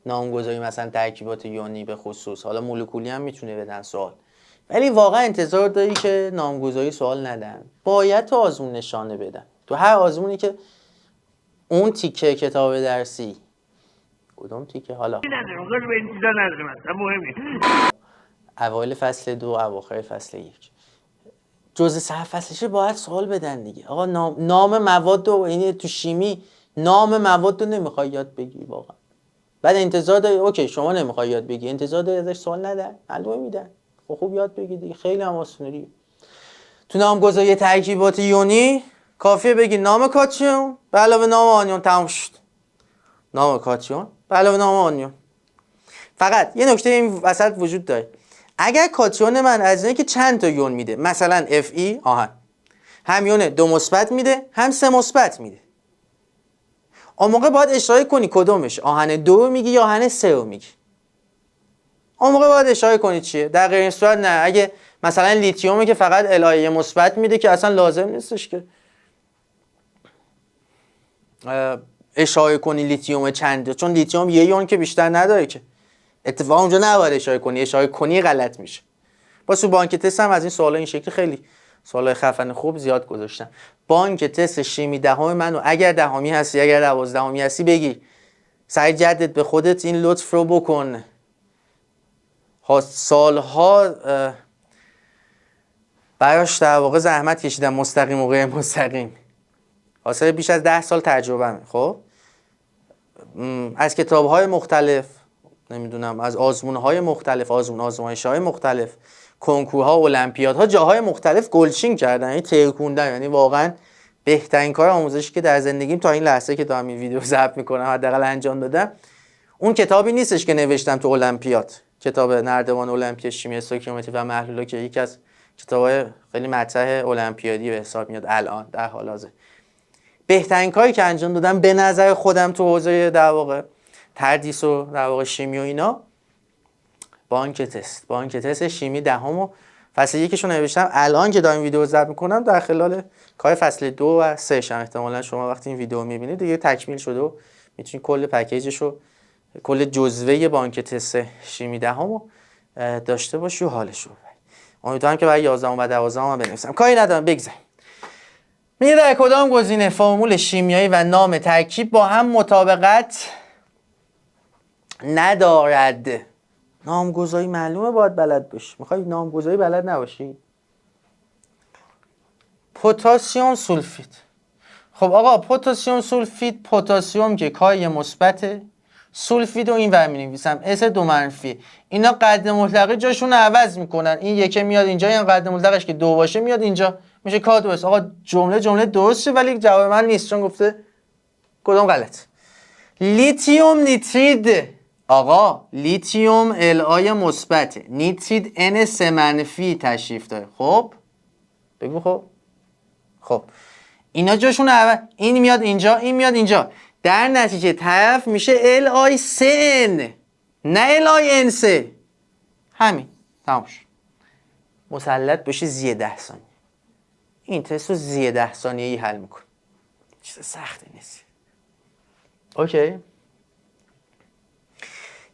S1: نامگذاری مثلا ترکیبات یونی به خصوص، حالا مولکولی هم میتونه بدن سوال، ولی واقعا انتظار داری که نامگذاری سوال ندن؟ باید تو آزمون نشانه بدن. تو هر آزمونی که اون تیکه کتاب درسی، کدوم تیکه حالا؟ اوایل فصل 2 اواخر فصل 1 جزء سرفصلشه باید سوال بدن دیگه. آقا نام مواد رو، یعنی تو شیمی نام مواد رو نمیخوای یاد بگیری واقعا، بعد انتظار داری اوکی شما نمیخوای یاد بگیری، انتظار داری ازش سوال ندن؟ معلومه میدن. خب خوب یاد بگیر دیگه، خیلی هم آسونه دیگه. تو نامگذاری ترکیبات یونی کافیه بگی نام کاتیون به علاوه نام آنیون، تموم شد. نام کاتیون به علاوه نام آنیون. فقط یه نکته این وسط وجود داره، اگر کاتیون من از اینه که چند تا یون میده، مثلا Fe آهن هم یون 2 مثبت میده هم 3 مثبت میده، اون موقع باید اشاره کنی کدومش، آهن 2 میگی یا آهن 3 رو میگی. اون موقع باید اشاره کنی چیه. در غیر این صورت نه. اگه مثلا لیتیومه که فقط الایه مثبت میده که اصلا لازم نیستش که اشاره کنی لیتیوم چنده، چون لیتیوم یه یون که بیشتر نداره که اتفاقا اونجا نباید اشاره کنی غلط میشه. تو بانک تست هم از این سوالا این شکلی خیلی سوالای خفن خوب زیاد گذاشتم. بانک تست شیمی دهم منو اگر دهمی هستی، اگر 12می هستی بگی سعی جدد به خودت این لطف رو بکن. سالها براش در واقع زحمت کشیدم، مستقیم و غیر مستقیم. حاصل بیش از 10 سال تجربه‌ام. خب از کتاب‌های مختلف، نمیدونم از آزمون‌های مختلف، آزمایش‌های مختلف، کنکورها، المپیادها، جاهای مختلف گلچین کردن، یعنی ترکوندن. یعنی واقعا بهترین کار آموزشی که در زندگیم تا این لحظه که دارم این ویدیو ضبط می‌کنم حداقل انجام دادم. اون کتابی نیستش که نوشتم تو المپیاد، کتاب نردبان المپیاد شیمی استوکیومتری و محلولا که یکی از کتاب‌های خیلی مطرح المپیادی به حساب میاد الان در حال حاضر. بهترین کاری که انجام دادم به نظر خودم تو حوزه در واقع تدریس و در واقع شیمی و اینا، بانک تست شیمی دهم فصل 1 رو نوشتم. الان که دارم ویدیو ضبط میکنم در خلال کار فصل 2 و 3 شم احتمالاً شما وقتی این ویدیو میبینید دیگه تکمیل شده و میتونید کل پکیجش رو، کل جزوه بانک تست شیمی دهم داشته باشی و حالش رو ببری. امیدوارم که برای 11 و 12 هم بنویسم. کاری ندارم، بگذاریم. میگه در کدام گزینه فرمول شیمیایی و نام ترکیب با هم مطابقت ندارد؟ نامگذاری معلومه باید بلد باشی. میخوای نامگذاری بلد نباشی؟ پتاسیم سولفید. خب آقا پتاسیم سولفید، پتاسیم که کای مثبته، سولفید رو این ور می‌نویسم اس 2 منفی. اینا قد مطلقه جاشون رو عوض میکنن. این یکه میاد اینجا، این قد مطلقش که 2 باشه میاد اینجا. میشه K2S. آقا جمله درسته ولی جواب من نیست چون گفته کدوم غلط. لیتیوم نیترید، آقا لیتیوم LI مثبت، نیترید N3 منفی تشریف داره. خب بگو. خب اینا جاشون این میاد اینجا، این میاد اینجا، در نتیجه طرف میشه LI3N نه LI N3. همین تمام شد. مسلط بشه زیر 10 ثانیه. این تست رو زیر 10 ثانیه‌ای حل میکن. چیز سختی نیست. اوکی.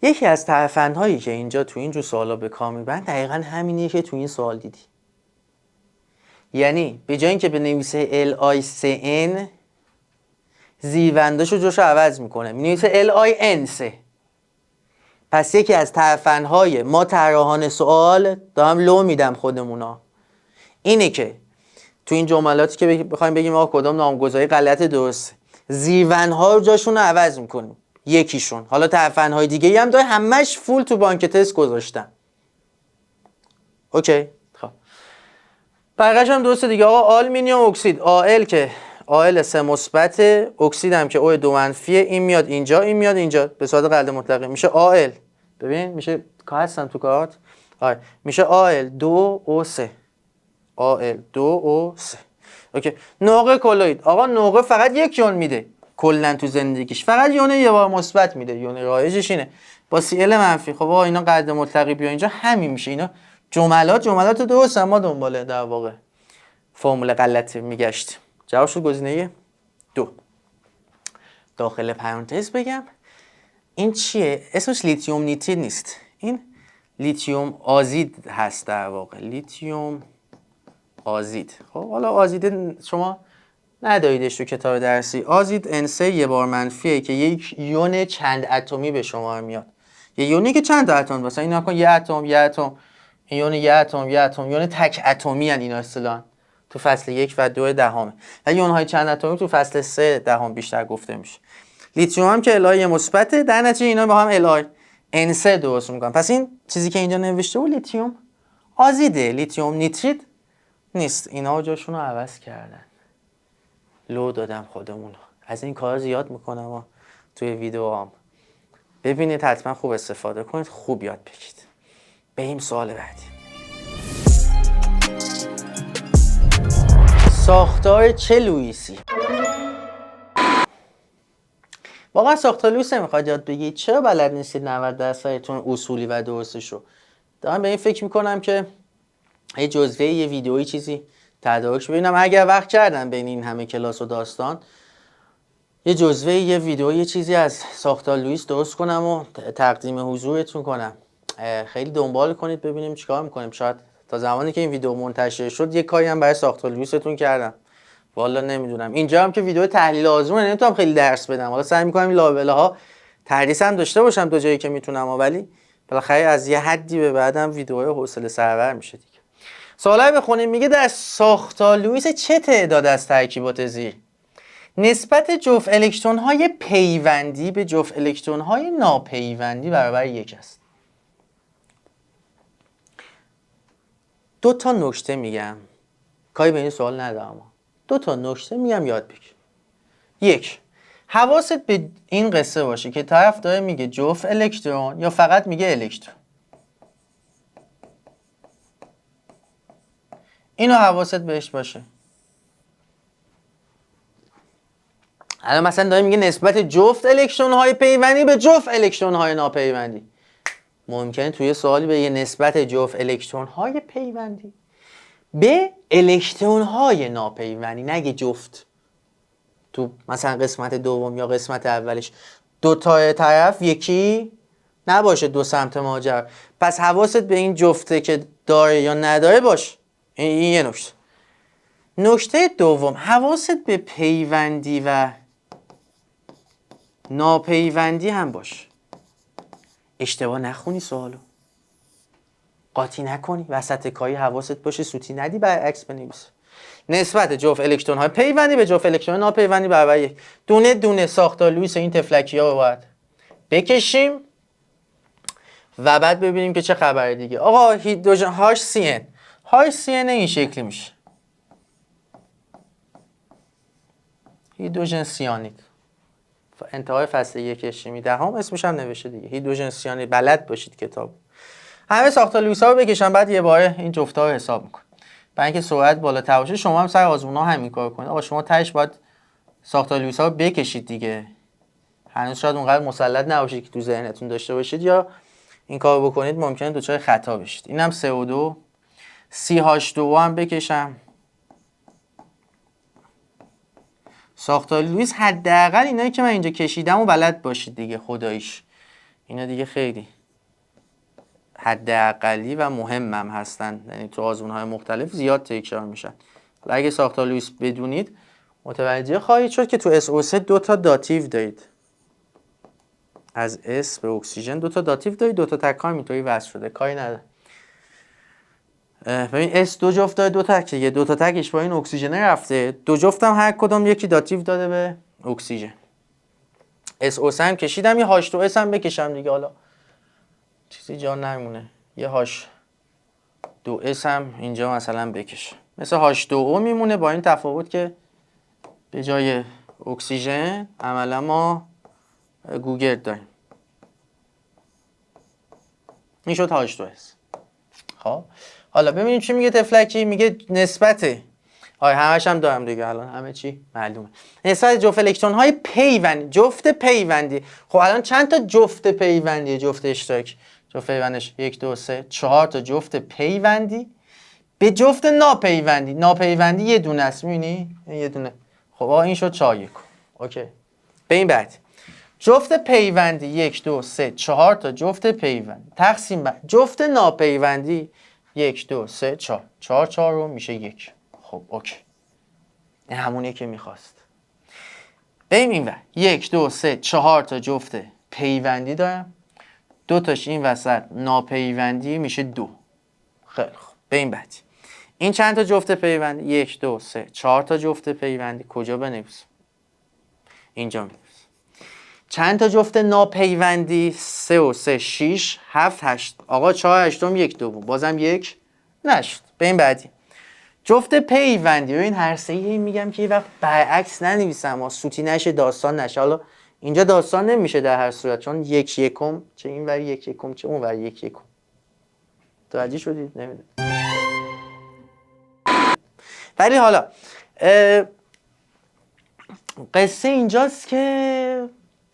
S1: یکی از ترفندهایی که اینجا تو اینجور سوالا به کار میبرن دقیقا همینیه که تو این سوال دیدی. یعنی به جای اینکه بنویسه LI3N زیربنداشو جاشو عوض میکنه، مینویسه LIN3. پس یکی از ترفندهای ما طراحان سوال، دارم لو میدم خودمونا، اینه که تو این جملاتی که بخوایم بگیم آقا کدام نامگذاری غلط درست، زیربندها رو جاشون رو عوض میکنیم یکیشون. حالا ترفندهای دیگه هم داره، همش فول تو بانک تست گذاشتم. اوکی. خب بقیه‌اش هم درسته دیگه. آقا آلومینیوم اکسید، آل که Al3 مثبت، اکسید هم که O2 منفیه، این میاد اینجا، این میاد اینجا، به صورت قاعده مطلقه میشه Al. ببین میشه که هستن تو کارت. آره میشه Al2O3. Al2O3. اوکی. نقطه کلوید، آقا نقطه فقط یک یون میده کلا تو زندگیش، فقط یونه یه بار مثبت میده، یونه رایجش اینه با Cl منفی. خب آقا اینا قاعده مطلقی بیا اینجا همین میشه. اینا جملات درست، ما دنباله در واقع فرمول غلط میگشت. جواب شد گزینه 2. داخل پرانتز بگم این چیه؟ اسمش لیتیوم نیترید نیست، این لیتیوم آزید هست در واقع. لیتیوم آزید. خب حالا آزید شما نداریدش تو کتاب درسی. آزید N3 یه بار منفیه که یک یون چند اتمی به شما میاد. یه یونی که چند تا اتم، مثلا اینا کن یه اتم، این یون یه اتم، یون تک اتمی ان اینا اصطلاحاً تو فصل 1 و 2 دهمه. و یون‌های چند اتمی تو فصل 3 دهم بیشتر گفته میشه. لیتیوم هم که LI مثبته، در نتیجه اینا با هم LI N3 درست میکنن. پس این چیزی که اینجا نوشته بود لیتیوم آزیده، لیتیوم نیترید نیست. اینا جاشون رو عوض کردن. لو دادم خودمون. از این کارا زیاد میکنم و توی ویدیوام ببینید، حتما خوب استفاده کنید، خوب یاد بگیرید. بریم سوال بعدی. ساختار چه لوئیسی؟ واقعا ساختار لوئیس نمیخواد یاد بگید؟ چرا بلد نیستید 90% اصولی و درستش رو؟ دارم به این فکر میکنم که یه جزوه یه ویدیویی چیزی تدارک ببینم، اگر وقت کردم بین این همه کلاس و داستان یه جزوه یه ویدیو یه چیزی از ساختار لوئیس درست کنم و تقدیم حضورتون کنم. خیلی دنبال کنید ببینیم چیکار میکنیم. شاید تا زمانی که این ویدیو منتشر شد یه کاری هم برای ساختار لوئیستون کردم. والا نمیدونم. اینجا هم که ویدیو تحلیل آزمون نمیتونم خیلی درس بدم. حالا سعی میکنم این لابله ها تدریس هم داشته باشم دو جایی که میتونم، ولی بالاخره از یه حدی به بعدم ویدیوهای حوصله سربر میشه دیگه. سوالای بخونیم. میگه در ساختار لوئیس چه تعداد از ترکیبات زیر نسبت جفت الکترون های پیوندی به جفت الکترون های ناپیوندی برابر 1 است؟ دو تا نکته میگم، کاری به این سوال ندارم. 2 تا نکته میگم یاد بگیر. 1. حواست به این قصه باشه که طرف داره میگه جفت الکترون یا فقط میگه الکترون. اینو حواست بهش باشه. الان مثلا داره میگه نسبت جفت الکترون های پیوندی به جفت الکترون های ناپیوندی. ممکنه توی سوالی به یه نسبت جفت الکترون های پیوندی به الکترون های ناپیوندی نگه جفت. تو مثلا قسمت دوم یا قسمت اولش 2 تا طرف یکی نباشه، 2 سمت ماجرا. پس حواست به این جفته که داره یا نداره باش. این یه نکته. نکته دوم، حواست به پیوندی و ناپیوندی هم باش. اشتباه نخونی سوالو، قاطی نکنی، وسط کاری حواست باشه سوتی ندی، برعکس بنویس. نسبت جفت الکترون های پیوندی به جفت الکترون ناپیوندی برابر 1. دونه دونه ساختار لوئیس این تفلکی ها رو باید بکشیم و بعد ببینیم که چه خبره دیگه. آقا هیدروژن HCN این شکلی میشه. هیدروژن سیانید. انتهای فصل 1 شیمی دهم اسمش هم نوشته دیگه. هیدروژن سیانید. بلد باشید کتاب. همه ساختار لوئیسا رو بکشن، بعد یه باره این جفتا رو حساب میکن. برای اینکه سرعت بالاتر باشه شما هم سر آزمون‌ها همین کار کنید. آقا شما تهش باید ساختار لوئیسا رو بکشید دیگه. هنوز شاید اونقدر مسلط نباشید که تو ذهنتون داشته باشید، یا این کارو بکنید ممکنه دچار خطا بشید. اینم CO2 CH2O هم بکشم. ساختار لوئیس حداقل اینایی که من اینجا کشیدم و بلد باشید دیگه، خداییش اینا دیگه خیلی حداقلی و مهمم هستن، یعنی تو آزمون‌های مختلف زیاد تکرار میشن. اگه ساختار لوئیس بدونید متوجه خواهید شد که تو SO3 دو تا داتیو دارید. از S به اکسیژن دو تا داتیو دارید، دو تا تک ها اینطوری وصل شده، کاری نداره. ببین S دو جفت داره، دو تک دیگه، دو تا تکش با این اکسیژن رفته، دو جفتم هر کدوم یکی داتیو داده به اکسیژن. SO3 هم کشیدم، یه H2S هم بکشم دیگه، حالا چیزی جا نمونه، یه H2S هم اینجا مثلا بکش، مثل H2O میمونه، با این تفاوت که به جای اکسیژن عملا ما گوگرد داریم. این شد H2S. خب حالا ببینیم چی میگه تفلکی. میگه نسبت همش هم دارم دیگه، الان همه چی معلومه. نسبت جفت الکترون های پیوند، جفت پیوندی. خب الان چند تا جفت پیوندی؟ جفت اشتراک، جفت پیوندش 1 2 3 4 تا جفت پیوندی به جفت ناپیوندی. ناپیوندی یه دونه است، میبینی یه دونه. خب این شد 4 1. اوکی. به این بعد جفت پیوندی 1 2 3 4 تا جفت پیوندی تقسیم بر جفت ناپیوندی 1 2 3 4 4 4 رو میشه 1. خب اوکی، این همونیه که میخواست. بریم این ور. 1 2 3 4 تا جفت پیوندی دارم، دو تاش این وسط ناپیوندی میشه 2. خیلی خوب. به این بعد این چند تا جفت پیوندی؟ 1 2 3 4 تا جفت پیوندی. کجا بنویسم؟ اینجا می‌نویسم. چند تا جفت ناپیوندی؟ 3 و 3 6 7 8. آقا 4 هشتم 1 2 بازم 1 نشد. به این بعدی جفت پیوندی. ببین هر سه این میگم که یه وقت برعکس ننویسم و سوتی نشه، داستان نشه. حالا اینجا داستان نمیشه در هر صورت، چون 1 1 چه این ور 1 1 چه اون ور 1 1. توجه شدید؟ نمیدونم. ولی حالا قصه اینجاست که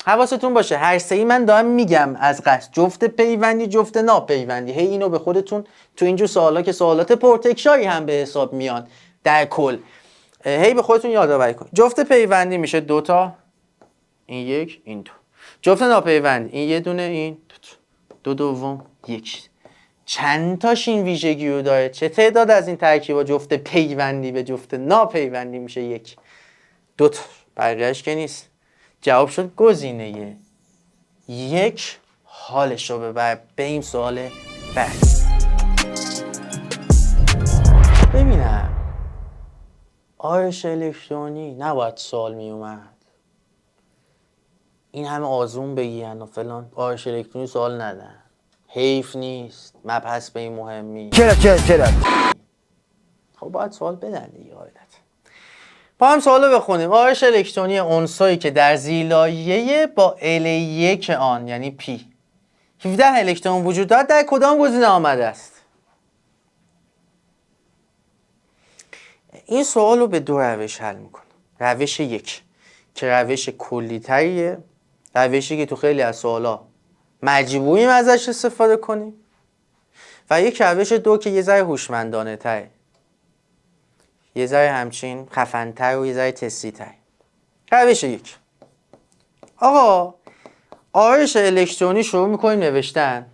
S1: حواستون باشه هر سهی من دارم میگم از قصد جفت پیوندی جفت ناپیوندی. هی اینو به خودتون تو اینجور سوالا که سوالات پرتکراری هم به حساب میان در کل، هی به خودتون یادآوری کنید. جفت پیوندی میشه 2 تا، این 1 این 2. جفت ناپیوندی این یه دونه، این 2 دوم 1. چند تاش این ویژگی رو داره؟ چه تعداد از این ترکیبا جفت پیوندی به جفت ناپیوندی میشه 1 2 تا، بقیه‌اش که نیست. جواب شد گزینه 1. حالش رو ببر. بریم سوال بعد. ببینم آرش الکترونی نباید سوال می اومد، این همه آزمون بگیرن و فلان، آرش الکترونی سوال ندن. حیف نیست؟ مبحث به این مهمی؟
S3: چرا
S1: خب باید سوال بدن دیگه. قاعدت با هم سوالو بخونیم. آرش الکترونی عنصری که در زیلایه با L1 آن یعنی P 17 الکترون وجود دارد در کدام گزینه آمده است؟ این سوال رو به 2 روش حل میکنم. روش 1 که روش کلی تریه، روشی که تو خیلی از سوالا مجبوریم ازش استفاده کنیم، و یک روش 2 که یه ذره هوشمندانه تره، یه ذره همچین خفن‌تر و یه ذره تستی‌تر. روش 1. آقا آرش الکترونی شروع میکنیم نوشتن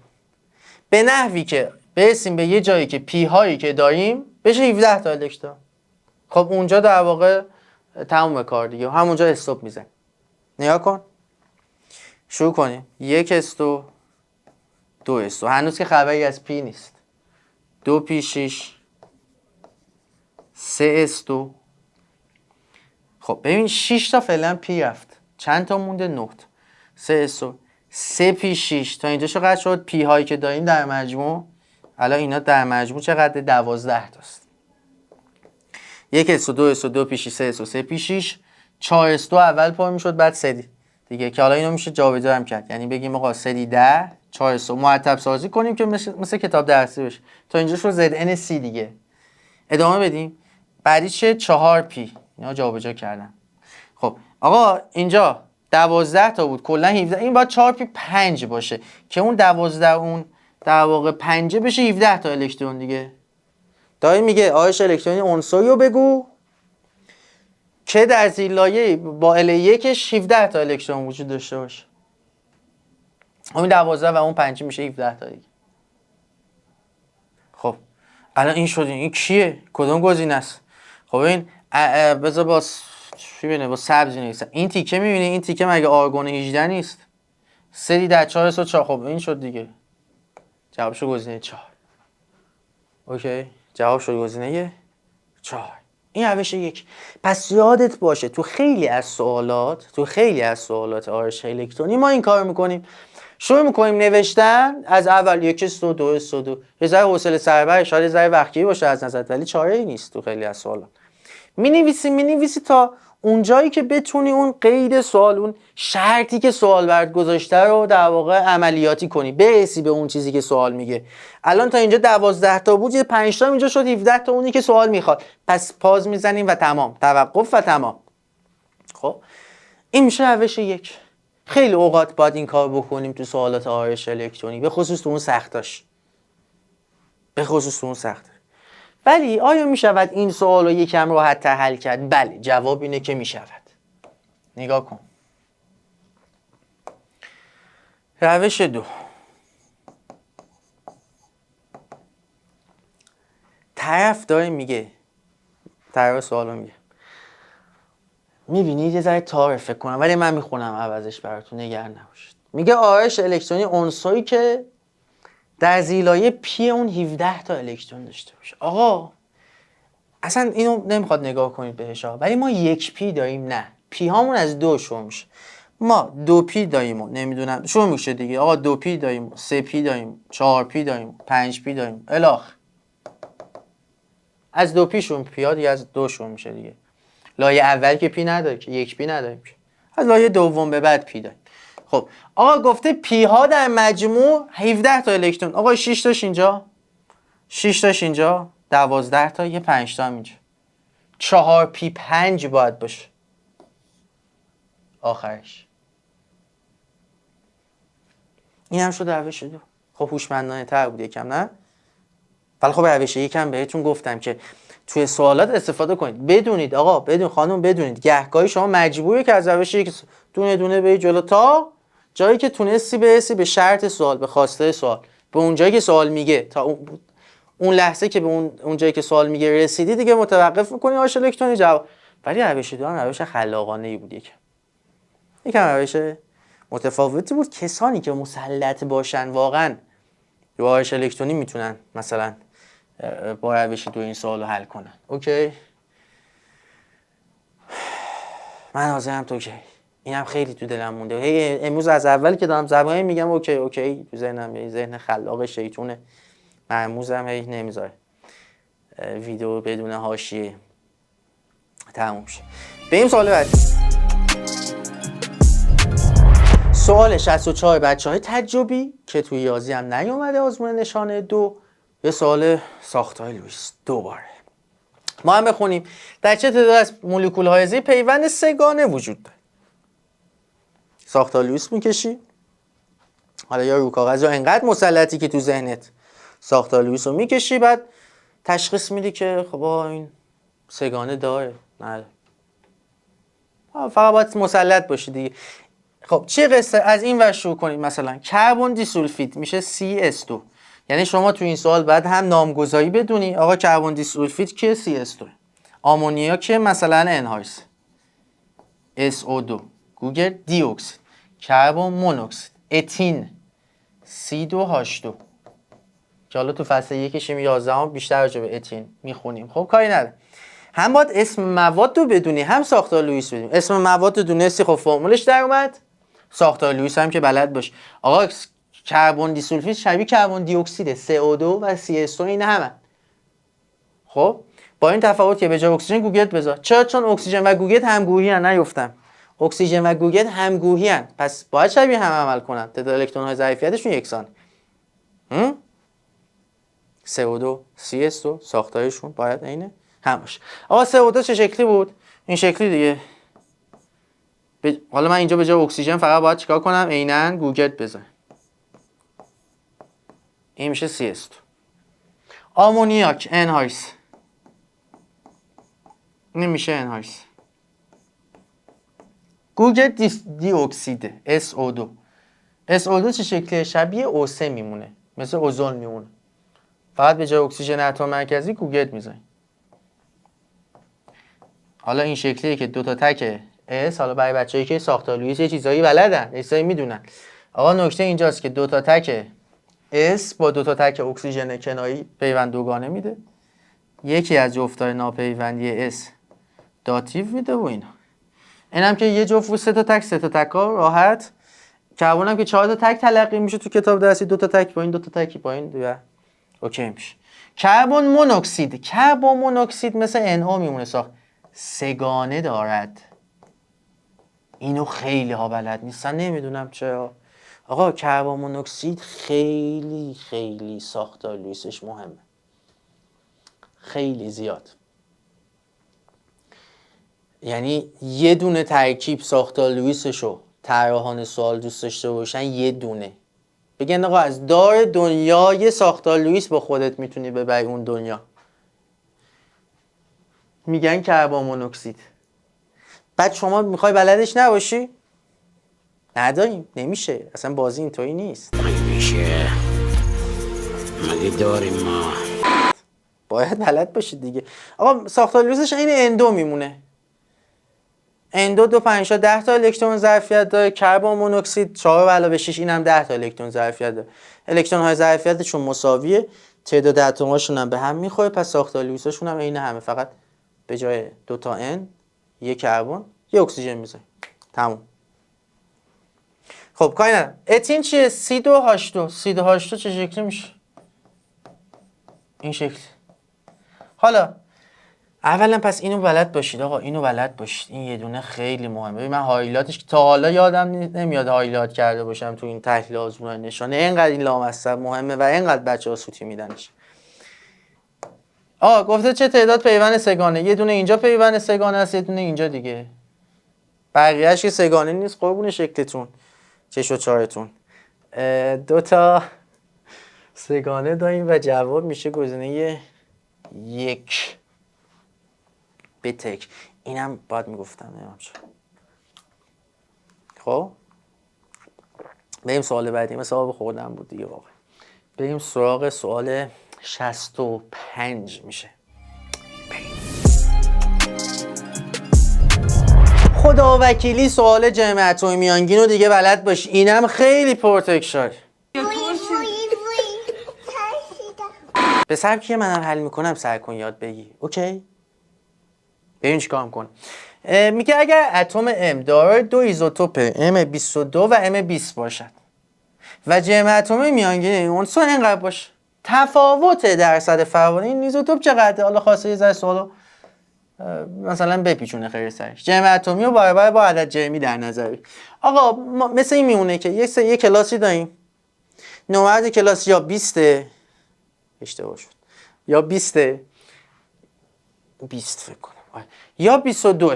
S1: به نحوی که برسیم به یه جایی که پی هایی که داریم بشه 17 تا الکترون. خب اونجا در واقع تموم کار دیگه، همونجا استاپ میزن. نگاه کن، شروع کنیم. 1 استو 2 استو، هنوز که خبری از پی نیست. 2 پی 6 3 استو. خب ببین 6 تا فعلا پی رفت، چند تا مونده؟ 9 تا. 3 استو 3 پی 6 تا اینجا چقدر شد؟ پی هایی که داریم در مجموع الان اینا در مجموع چقدر؟ 12 تاست. 1 استو 2 استو 2 پی 6 3 استو 3 پی 6 4s2 اول پر میشد بعد 3d دیگه، که حالا اینو میشه جابجا هم کرد. یعنی بگیم آقا 3d 10 4s2 مرتب سازی کنیم که مثل کتاب درسی بشه. تا اینجا شد zn c دیگه. ادامه بدیم. بعدی چه؟ 4p. اینا جابجا کردم. خب آقا اینجا 12 تا بود کلا 17. این باید 4p 5 باشه که اون 12 اون در واقع 5 بشه 17 تا الکترون دیگه. دایی میگه آهش الکترونی عنصری رو بگو که در زیر لایه با ال1ش 17 تا الکترون وجود داشته باشه. اون 12 و اون 5 میشه 17 تا دیگه. خب الان این شد. این کیه؟ کدوم گزینه است؟ خب این بذار با چی ببینه با سبز نویسم. این تیکه میبینی این تیکه مگه آرگون 18 نیست؟ 3 در 4 اس 4. خب این شد دیگه. جوابشو گزینه 4. اوکی؟ جواب شد گزینه 4. این روش یک. پس یادت باشه تو خیلی از سوالات آرش الکترونی ما این کار میکنیم. شروع میکنیم نوشتن از اول 1 اس 2 2 اس 2. یه ذره حوصله سربر، شاید یه ذره وقتگیری باشه از نظرت، ولی چاره‌ای نیست تو خیلی از سوالات. مینویسی تا اونجایی که بتونی اون قید سوال، اون شرطی که سوال برات گذاشته رو در واقع عملیاتی کنی، برسی به اون چیزی که سوال میگه. الان تا اینجا 12 تا بود، یه 5 تا اینجا شد 17 تا اونی که سوال میخواد. پس پاز میزنیم و تمام، توقف و تمام. خب این میشه روش یک. خیلی اوقات باید این کار بکنیم تو سوالات آرش الکترونی، به خصوص تو اون سختاش. ولی آیا می شود این سوال رو یکم راحت تر حل کرد؟ بله، جواب اینه که می شود. نگاه کن. روش 2. طرف سوالو میگه میبینید یه ذره تاره فکر کنم، ولی من میخونم عوضش براتون، نگران نباشید. میگه آرش الکترونی عنصری که در زیلایه پی اون 17 تا الکترون داشته باشه. آقا اصلا اینو نمیخواد نگاه کنید بهش ها، ولی ما 1 پی داریم. نه، پی هامون از 2 شروع میشه. ما 2 پی داریم و نمیدونم شروع میشه دیگه. آقا 2 پی داریم، 3 پی داریم، 4 پی داریم، 5 پی داریم الاخ. از 2 پی شون پی ها دیگه از 2 شروع میشه دیگه. لایه اول که پی نداره که 1 پی نداریم، از لایه دوم به بعد پی داریم. خب آقا گفته پی ها در مجموع 17 تا الکترون. آقا 6 تاش اینجا، 6 تاش اینجا، 12 تا، یه 5 تا هم اینجا. 4 پی 5 باید باشه آخرش. این هم شد روش 2. خب هوشمندانه تر بود یکم، نه؟ ولی خب روش یکم بهتون گفتم که توی سوالات استفاده کنید. بدونید آقا، بدونید گهگاهی شما مجبوری که از روش یک دونه دونه به جلو تا جایی که تونستی برسی به شرط سوال، به خواسته سوال، به اون جایی که سوال میگه. تا اون لحظه که به اون جایی که سوال میگه رسیدی دیگه متوقف میکنی آرش الکترونی جواب. ولی روش 2 هم روش خلاقانه‌ای بود. یکم روش متفاوتی بود. کسانی که مسلط باشن واقعا رو آرش الکترونی میتونن مثلا با روش 2 این سوالو حل کنن. اوکی، من حاضرم تو که اینم خیلی تو دلم مونده. هی امروز از اول که دارم زبانی میگم اوکی تو ذهنم، یه ذهن خلاق شیطونه مرموزم هی نمیذاره ویدیو بدون حاشیه تموم شه. بریم سوال بعدی. سوال 64 بچه‌های تجربی که توی یازی هم نیومده آزمون نشانه 2. یه سوال ساختار لوئیس دوباره. ما هم بخونیم. در چه تعداد از مولکول حائزه پیوند سه‌گانه وجود داره؟ ساختار لوئیس میکشی. حالا یا رو کاغذ یا انقدر مسلطی که تو ذهنت ساختار لوئیس رو میکشی، بعد تشخیص میدی که خب این سه‌گانه داره. نه، فقط باید مسلط باشی دیگه. خب چه قصه؟ از این ور شروع کنیم. مثلا کربن دیسولفید میشه CS2. یعنی شما تو این سوال بعد هم نامگذاری بدونی آقا کربن دیسولفید که CS2، آمونیا که مثلا انهایس، SO2، گوگل دی اکسید، کربن مونوکسید، اتین C2H2 که حالا تو فصل 1 11 بیشتر راجع به اتین میخونیم. خب کاری نداره. هم باید اسم مواد رو بدونی، هم ساختار لوئیس بدونی. اسم مواد رو دونستی، خب فرمولش در اومد. ساختار لوئیس هم که بلد باش. آقا کربن دیسولفید شبیه کربن دی اکسیده، CO2 و CS2 این همه. خب با این تفاوت که به جای اکسیژن گوگرد بذار. چرا؟ چون اکسیژن و گوگرد همگویی ان. نیفتم اکسیژن و گوگرد همگویی ان، پس باید شبیه هم عمل کنن. تعداد الکترون های ظرفیتشون یکسان. CO2 CS2 ساختارشون باید عین هم باشه. آقا CO2 چه شکلی بود؟ این شکلی دیگه. حالا من اینجا به جای اکسیژن فقط باید چیکار کنم؟ عیناً گوگرد بذارم. این میشه CS2. آمونیاک انهایس، این میشه انهایس. گوگرد دی اکسید SO2. SO2 چه شکلیه؟ شبیه O3 میمونه، مثل اوزون میمونه. فقط به جای اکسیژن اتم مرکزی گوگرد میذاریم. حالا این شکلیه که دو تا تک S، حالا برای بچه‌ای که ساختار لوئیس یه چیزایی بلدن، یه چیزایی میدونن. آقا نکته اینجاست که دو تا تک S با دو تا تک اکسیژن کنایی پیوند دوگانه میده. یکی از جفتای ناپیوندی S داتیو میده و اینا. اینم که یه جفت و سه تا تک ها راحت. کربن هم که 4 تا تک تلقی میشه تو کتاب درسی، 2 تا تک پایین 2 تا تک پایین و اوکی میشه. کربن مونوکسید مثل NO میمونه ساخت. سگانه دارد. اینو خیلی ها بلد نیستن، نمیدونم چرا. آقا کربن مونوکسید خیلی ساختار لوئیسش مهمه. خیلی زیاد. یعنی یه دونه ترکیب ساختار لوئیسشو طراحان سوال دوست داشته باشن، یه دونه بگن آقا از دار دنیا یه ساختار لوئیس با خودت میتونی ببری اون دنیا، میگن کربن مونوکسید. بعد شما میخوای بلدش نباشی؟ نداریم، نمیشه، اصلا بازی اینطوری نیست.
S3: نمیشه، مگه داریم ما؟
S1: باید بلد باشید دیگه. آقا ساختار لوئیسش این اندو میمونه. اندو 2 5 10 تا الکترون ظرفیت داره. کربن مونوکسید 4 علاوه 6 اینم 10 تا الکترون ظرفیت داره. الکترون های ظرفیتشون مساویه، تعداد اتم‌هاشون هم به هم میخوره، پس ساختار لوئیسشون هم عین همه، فقط به جای 2 تا N یه کربن یه اکسیژن میذاریم. تموم. خب کاری ندارم. اتین چیه؟ C2H2. C2H2 چه شکلی میشه؟ این شکل. حالا اولا پس اینو بلد باشید آقا، اینو بلد باشید، این یه دونه خیلی مهمه. من هایلایتش که تا حالا یادم نمیاد هایلایت کرده باشم تو این تحلیل آزمون نشانه. اینقدر این لامصب مهمه و اینقدر بچه‌ها سوتی میدنش. گفته چه تعداد پیوند سگانه؟ یه دونه اینجا پیوند سگانه است، یه دونه اینجا دیگه. بقیه‌اش که سگانه نیست قربون شکلتون، چش و چارتون. 2 تا سگانه داریم و جواب میشه گزینه 1. بتک. اینم باید میگفتم، نمیدونم چرا. خب بریم سوال بعدی. مثلا آب خوردن بود دیگه واقعا. بریم سراغ سوال 65 میشه. خدا وکیلی سوال جمع اتمی میانگین رو دیگه بلد باش. اینم خیلی پرتکشار. به سبکی منم حل میکنم، سعی کن یاد بگی. اوکی؟ بریم چیکار میکنم. میگه اگر اتم M دارای 2 ایزوتوپ M22 و M20 باشد و جمع اتمی میانگین این عنصر اینقدر باشه، تفاوت درصد فعالیت این ایزوتوپ چقدره؟ حالا خواسته یه ذره سوالو مثلا بپیچونه خیلی سرش. جمع اتمی رو برابر با عدد جمعی در نظر بگیر. آقا مثل این میمونه که یه کلاسی داریم، نمرات کلاس یا 20 اشتباه شد، یا 20 فکر کنم، یا 22.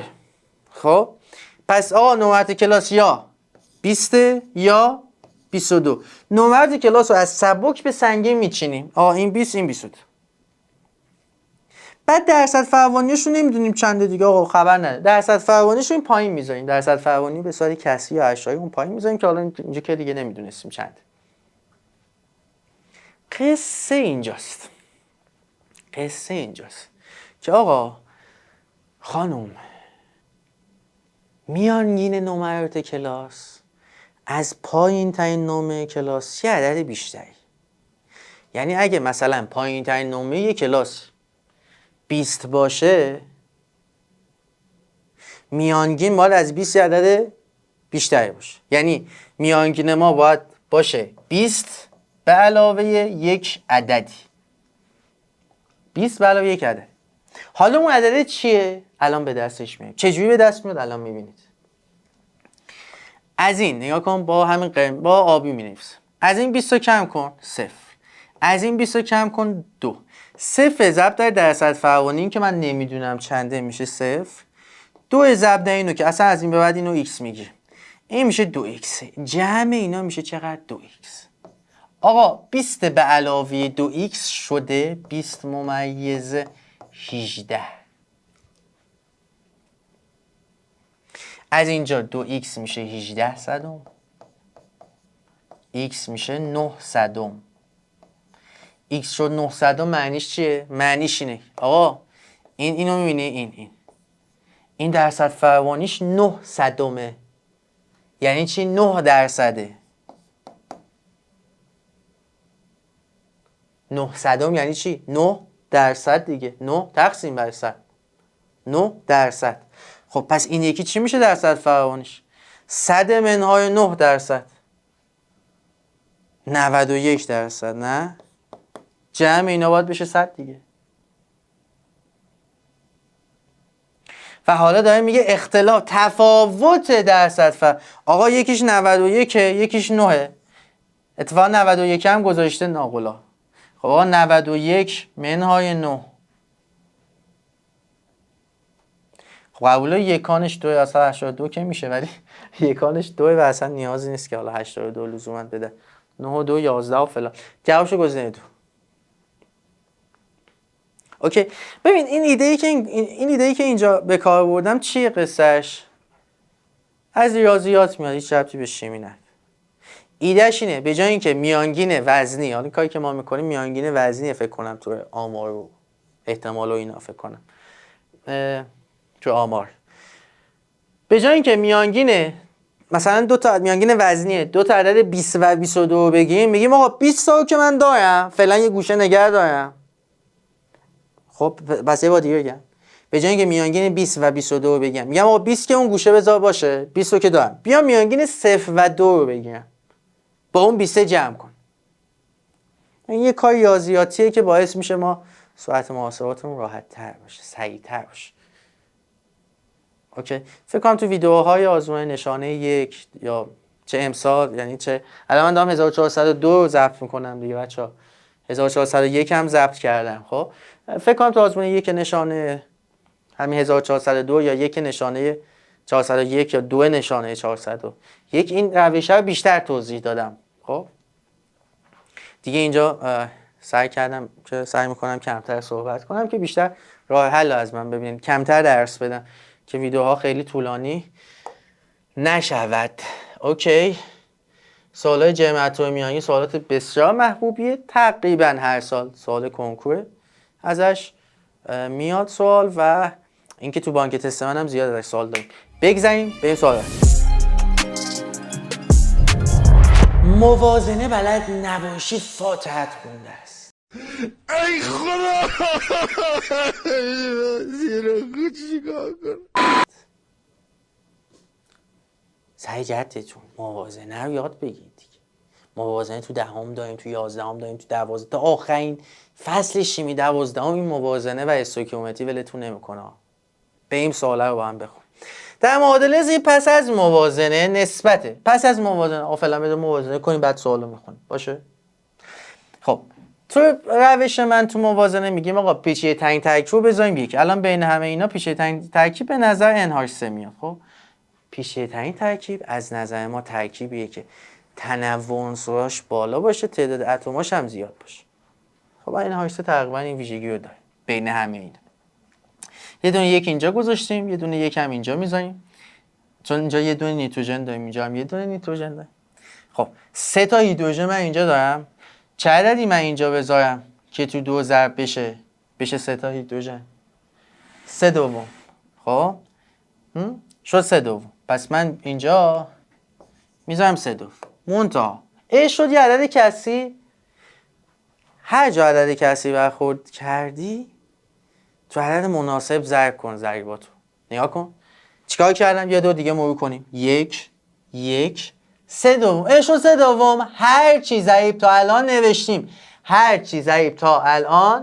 S1: خب پس آقا نمرات کلاس یا 20 یا 22. نمرات کلاس رو از سبک به سنگین میچینیم. آقا این 20 این 22. بعد درصد فعالیتش رو نمیدونیم چنده دیگه، آقا خبر نداره. درصد فعالیتش رو این پایین میذاریم. درصد فعالیت به صورت کسری یا اشاری اون پایین میذاریم که حالا اینجا که دیگه نمیدونستیم چنده. قصه اینجاست که آقا خانم میانگین نمرات کلاس از پایین ترین نمره کلاس یه عدد بیشتری. یعنی اگه مثلا پایین ترین نمره یک کلاس 20 باشه، میانگین باید از 20 عدد بیشتری باشه. یعنی میانگین ما باید باشه 20 به علاوه یک عددی. 20 به علاوه یک عدد. حالا اون عدد چیه؟ الان به دستش میاد. چجوری به دست میاد؟ الان میبینید. از این نگاه کن، با همین با آبی مینویسم. از این 20 رو کم کن 0. از این 20 رو کم کن 2. 0 ضرب در درصد فراوانی، این که من نمیدونم چنده میشه 0. 2 ضرب در اینو که اصلا از این به بعد اینو x میگیریم. این میشه 2x. جمع اینا میشه چقدر؟ 2x. آقا 20 به علاوه 2x شده 20 ممیز 18. از اینجا 2x میشه 18 صدم. x میشه 9 صدم. x شد 9 صدم، معنیش چیه؟ معنیش اینه آقا اینو میبینی، این درصد فراوانیش 9 صدمه. یعنی چی؟ 9 درصده. 9 صدم یعنی چی؟ 9 درصد دیگه. 9 تقسیم بر 100. 9 درصد. خب پس این یکی چی میشه درصد فراوانیش؟ 100 منهای 9 درصد. 91 درصد. نه؟ جمع اینا باید بشه 100 دیگه. و حالا داره میگه اختلاف تفاوت درصد آقا یکیش 91 یکیش 9. اتفاقا 91 هم گذاشته ناقلا. خب آقا 91 منهای 9. خب قبوله یکانش 2 اصلا 82 که میشه، ولی یکانش 2 و اصلا نیازی نیست که حالا 82 لزوما بده. 9 و 2 11 و فلان. جوابشو گزینه 2. اوکی. ببین این ایده‌ای که اینجا به کار بردم چیه قصهش؟ از ریاضیات میاد، هیچ ربطی به شیمی نداره. ایدهش اینه به جای اینکه میانگین وزنی، حالا کاری که ما میکنیم میانگین وزنی فکر کنم تو آمار و احتمال و اینا فکر کنم تو آمار، به جای اینکه میانگین مثلا میانگین وزنیه 2 تا عدد 20 و 22 بگیم، میگیم آقا 20 تا که من دارم فعلا یه گوشه نگه دارم. خب بس یه بار دیگه بگم، به جای اینکه میانگین 20 و 22 بگم، میگم آقا 20 که اون گوشه بذار باشه، 20 رو که دارم، بیا میانگین 0 و 2 رو بگیرم، با اون 20 جمع کن. این یه کار ریاضیاتیه که باعث میشه ما سرعت محاسباتمون راحت تر باشه، سریع تر باشه. اوکی. فکر کنم تو ویدیوهای آزمون نشانه 1 یا چه امسال، یعنی چه الان من دارم 1402 رو ضبط میکنم دیگه بچه‌ها، 1401 هم ضبط کردم. خب فکر کنم تو آزمون 1 نشانه همین 1402 یا 1 نشانه 401 یا 2 نشانه 401 این روش رو بیشتر توضیح دادم. خب دیگه اینجا سعی میکنم کمتر صحبت کنم که بیشتر راه حل از من ببینید، کمتر درس بدم که ویدیوها خیلی طولانی نشود. اوکی. سوالای جمع میانی سوالات بسیار محبوبیه، تقریبا هر سال سوال کنکور ازش میاد سوال، و اینکه تو بانک تست من هم زیاد ازش سوال داریم. بگذاریم به این سوال. موازنه بلد نباشی فاتحت خونده است.
S4: ای خدا زیرا چیکار کنم؟
S1: سعی جدتون موازنه رو یاد بگیرید دیگه. موازنه تو 10 داریم، تو 11 داریم، تو 12 تا آخرین فصل شیمی 12 این موازنه و استوکیومتری ولتون نمیکنه. به این سوالا رو با هم بخون. در معادله زیر پس از موازنه نسبته. پس از موازنه فعلا بذار موازنه کنیم بعد سوالو میخونیم. باشه؟ خب تو روش من تو موازنه میگیم آقا پیچیده ترین ترکیب رو بذاریم 1. الان بین همه اینا پیچیده ترین ترکیب به نظر NH3 میاد. خب پیچیده ترین ترکیب از نظر ما ترکیبیه که تنوع عنصراش بالا باشه، تعداد اتماش هم زیاد باشه. خب NH3 تقریبا این ویژگی رو داره بین همه اینا. یه دونه 1 اینجا گذاشتیم، یه دونه 1 هم اینجا میذاریم، چون اینجا یه دونه نیتروژن داریم، اینجا هم یه دونه نیتروژن داریم. خب 3 تا هیدروژن من اینجا دارم، چه عددی من اینجا بذارم که تو 2 ضرب بشه 3 تا هیدروژن؟ 3/2. خب شد 3/2. پس من اینجا میذارم 3/2. منتها شد یه عدد کسی. هر جا عدد کسی برخورد کردی تو عدد مناسب ضرب کن ضریباتو. نگاه کن چیکار کردم، یه دو دیگه مرور کنیم. 1 3/2. شد 3/2. هر چی ضریب تا الان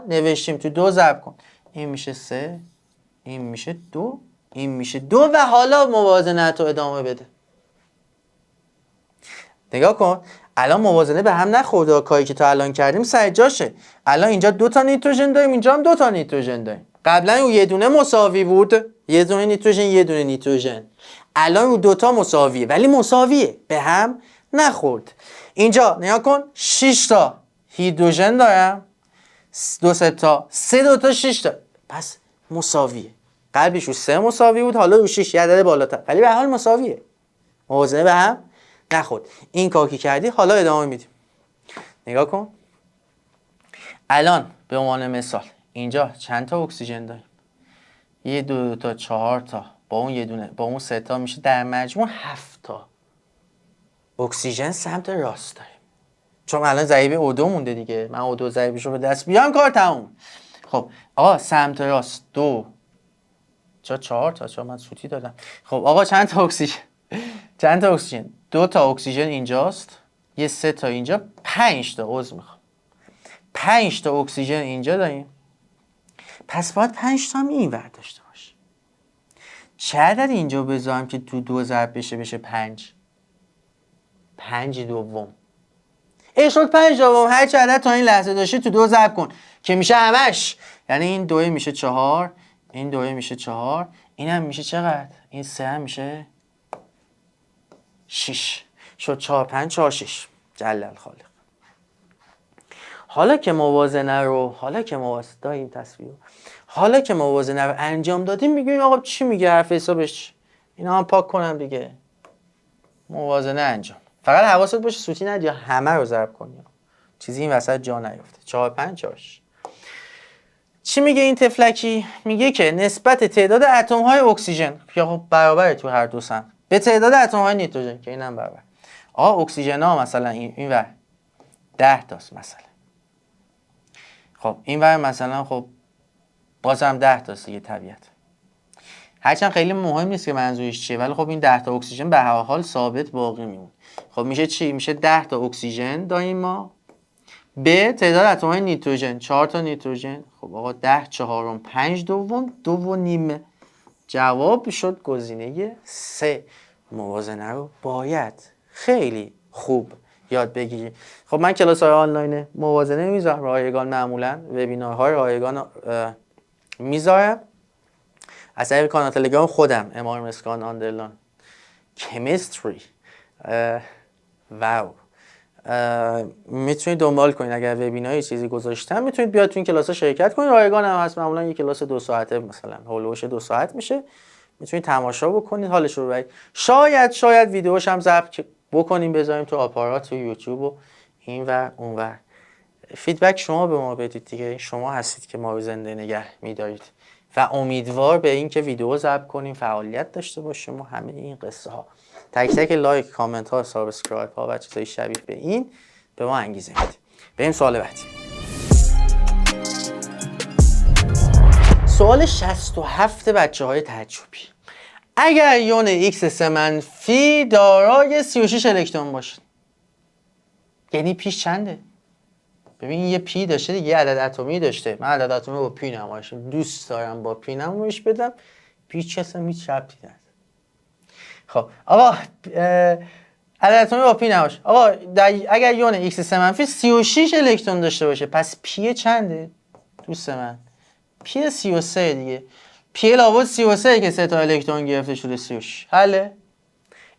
S1: نوشتیم تو 2 ضرب کن. این میشه 3، این میشه 2، این میشه 2 و حالا موازنت رو ادامه بده. نگاه کن الان موازنه به هم نخورده، کاری که تا الان کردیم سر جاشه. الان اینجا 2 تا نیتروژن داریم، اینجا هم 2 تا نیتروژن داریم. قبلا اون یه دونه مساوی بود، یه دونه نیتروژن یه دونه نیتروژن. الان اون 2 تا مساویه ولی مساویه به هم نخورد. اینجا نگاه کن 6 تا هیدروژن دارم، 2 تا 3 2 تا 6 تا، پس مساویه. قبلش رو 3 مساوی بود، حالا رو 6 یه عدد بالاتر، ولی به هر حال مساویه. موازنه به هم نخورد. این کار که کردی حالا ادامه میدیم. نگاه کن الان به عنوان مثال اینجا چند تا اکسیژن داریم؟ 1 2 تا 4 تا با اون یه دونه با اون 3 تا میشه در مجموع 7 تا اکسیژن سمت راست داریم. چون الان ضریب O2 مونده دیگه، من O2 ضریبش رو به دست بیارم کار تموم. خب آقا سمت راست 2 4 تا، چون من سوتی دادم. خب آقا چند تا اکسیژن؟ چند تا اکسیژن؟ 2 تا اکسیژن اینجاست، یه 3 تا اینجا، 5 تا عضو میخوام. 5 تا اکسیژن اینجا داریم، پس باید 5 تا هم این ور داشته باشه. چه عدد اینجا بذارم که تو 2 ضرب بشه 5؟ 5 دوم. ای شد 5 دوم، هر چه عدد تا این لحظه داشتی تو 2 ضرب کن که میشه همش. یعنی این 2 میشه 4، این 2 میشه 4، این هم میشه چقدر؟ این 3 هم میشه 6. شد 4 5 4 6. جلل خالق. حالا که موازنه رو انجام دادیم میگیم آقا چی میگه حرف حسابش؟ اینا هم پاک کنم دیگه. موازنه انجام. فقط حواست باشه سوتی ندی یا همه رو ضرب کنی. چیزی این وسط جا نیفته. 4 5 4 6. چی میگه این تفلکی؟ میگه که نسبت تعداد اتم های اکسیژن یا خب برابره تو هر دو سمت به تعداد اتم های نیتروژن که اینم برابر. اکسیژن ها مثلا این ور 10 تاست مثلا. خب این ور مثلا خب بازم 10 تاست دیگه طبیعت. هرچند خیلی مهم نیست که منظورش چیه، ولی خب این 10 تا اکسیژن به هر حال ثابت باقی میمونه. خب میشه چی؟ میشه 10 تا اکسیژن داریم ما به تعداد اتم های نیتروژن 4 تا نیتروژن. خب آقا 10 4 5 دوم 2.5. جواب شد گزینه 3. موازنه رو باید خیلی خوب یاد بگیری. خب من کلاس‌های آنلاین موازنه میذارم رایگان، معمولا وبینارهای رایگان میذارم از طریق کانال تلگرام خودم امار مسکان آندرلاین کمیستری. واو میتونید دنبال کنید، اگر وبیناری چیزی گذاشتم میتونید بیاد تو این کلاس ها شرکت کنید. رایگان هم هست، معمولا یک کلاس 2 ساعته مثلا هولوش 2 ساعت میشه، میتونید تماشا بکنید حالش رو ببرید. شاید ویدیوش هم ضبط بکنیم بذاریم تو آپارات، تو یوتیوب و اینور اونور. فیدبک شما به ما بدید دیگه، شما هستید که ما رو زنده نگه میدارید و امیدوار به این که ویدیو ضبط کنیم، فعالیت داشته باشیم و همه این قصه ها. تک تک لایک، کامنت ها، سابسکرایب ها و چیزای شبیه به این به ما انگیزه میده. بریم سوال بعدی. سوال 67 بچه‌های تعجبی. اگر یون X3 منفی دارای 36 الکترون باشه، یعنی پیش چنده؟ ببین یه پی داشته دیگه، یه عدد اتمی داشته. من عدد اتمی با پی نمایش دوست دارم، با پی نمایش بدم. پی چه اصلا هیچ ربطی نداره. خب آقا عدد اتمی با پی نمایش. آقا اگر یون X3 منفی 36 الکترون داشته باشه، پس پی چنده دوست من؟ پی 33 دیگه. پی لابد 33 که 3 تا الکترون گرفته شده 36. حله؟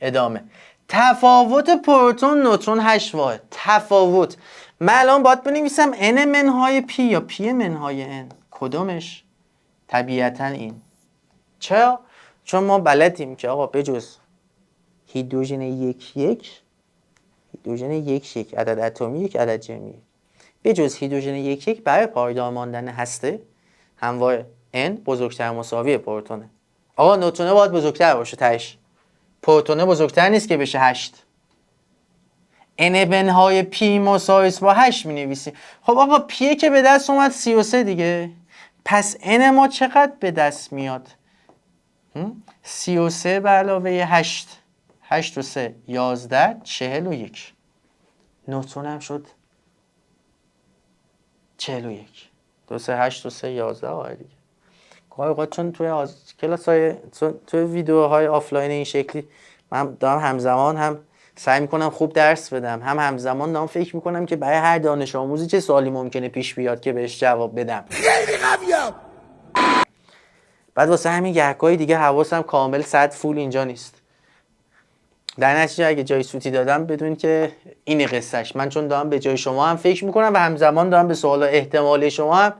S1: ادامه. تفاوت پروتون نوترون 8 واحد. تفاوت. من الان باید بنویسم n منهای p یا p منهای n. کدومش؟ طبیعتا این. چرا؟ چون ما بلدیم که آقا بجز هیدروژن 1 عدد اتمی، یک عدد جمعی. بجز هیدروژن 1 برای پایدار ماندن هسته همواره n بزرگتر مساوی پروتونه. آقا نوترونه باید بزرگتر باشه تهش. پروتونه بزرگتر نیست که بشه 8. n منهای p مساوی با 8 می نویسیم. خب آقا p که به دست اومد 33 دیگه. پس n ما چقدر به دست میاد؟ 33 به علاوه 8. 8 و 3 11 41. نوترون هم شد 41. 2 3 8 و 3 11 آره دیگه. اوقات چون توی کلاس‌های توی ویدیوهای آفلاین این شکلی من دارم همزمان هم سعی میکنم خوب درس بدم، هم همزمان دارم فکر میکنم که برای هر دانش آموزی چه سوالی ممکنه پیش بیاد که بهش جواب بدم.
S4: خیلی قویم.
S1: بعد واسه همین گهگاهی دیگه حواسم کامل 100 فول اینجا نیست. در نتیجه اگه جای سوتی دادم بدون که این قصهش، من چون دارم به جای شما هم فکر میکنم و همزمان دارم به سوال احتمالی شما هم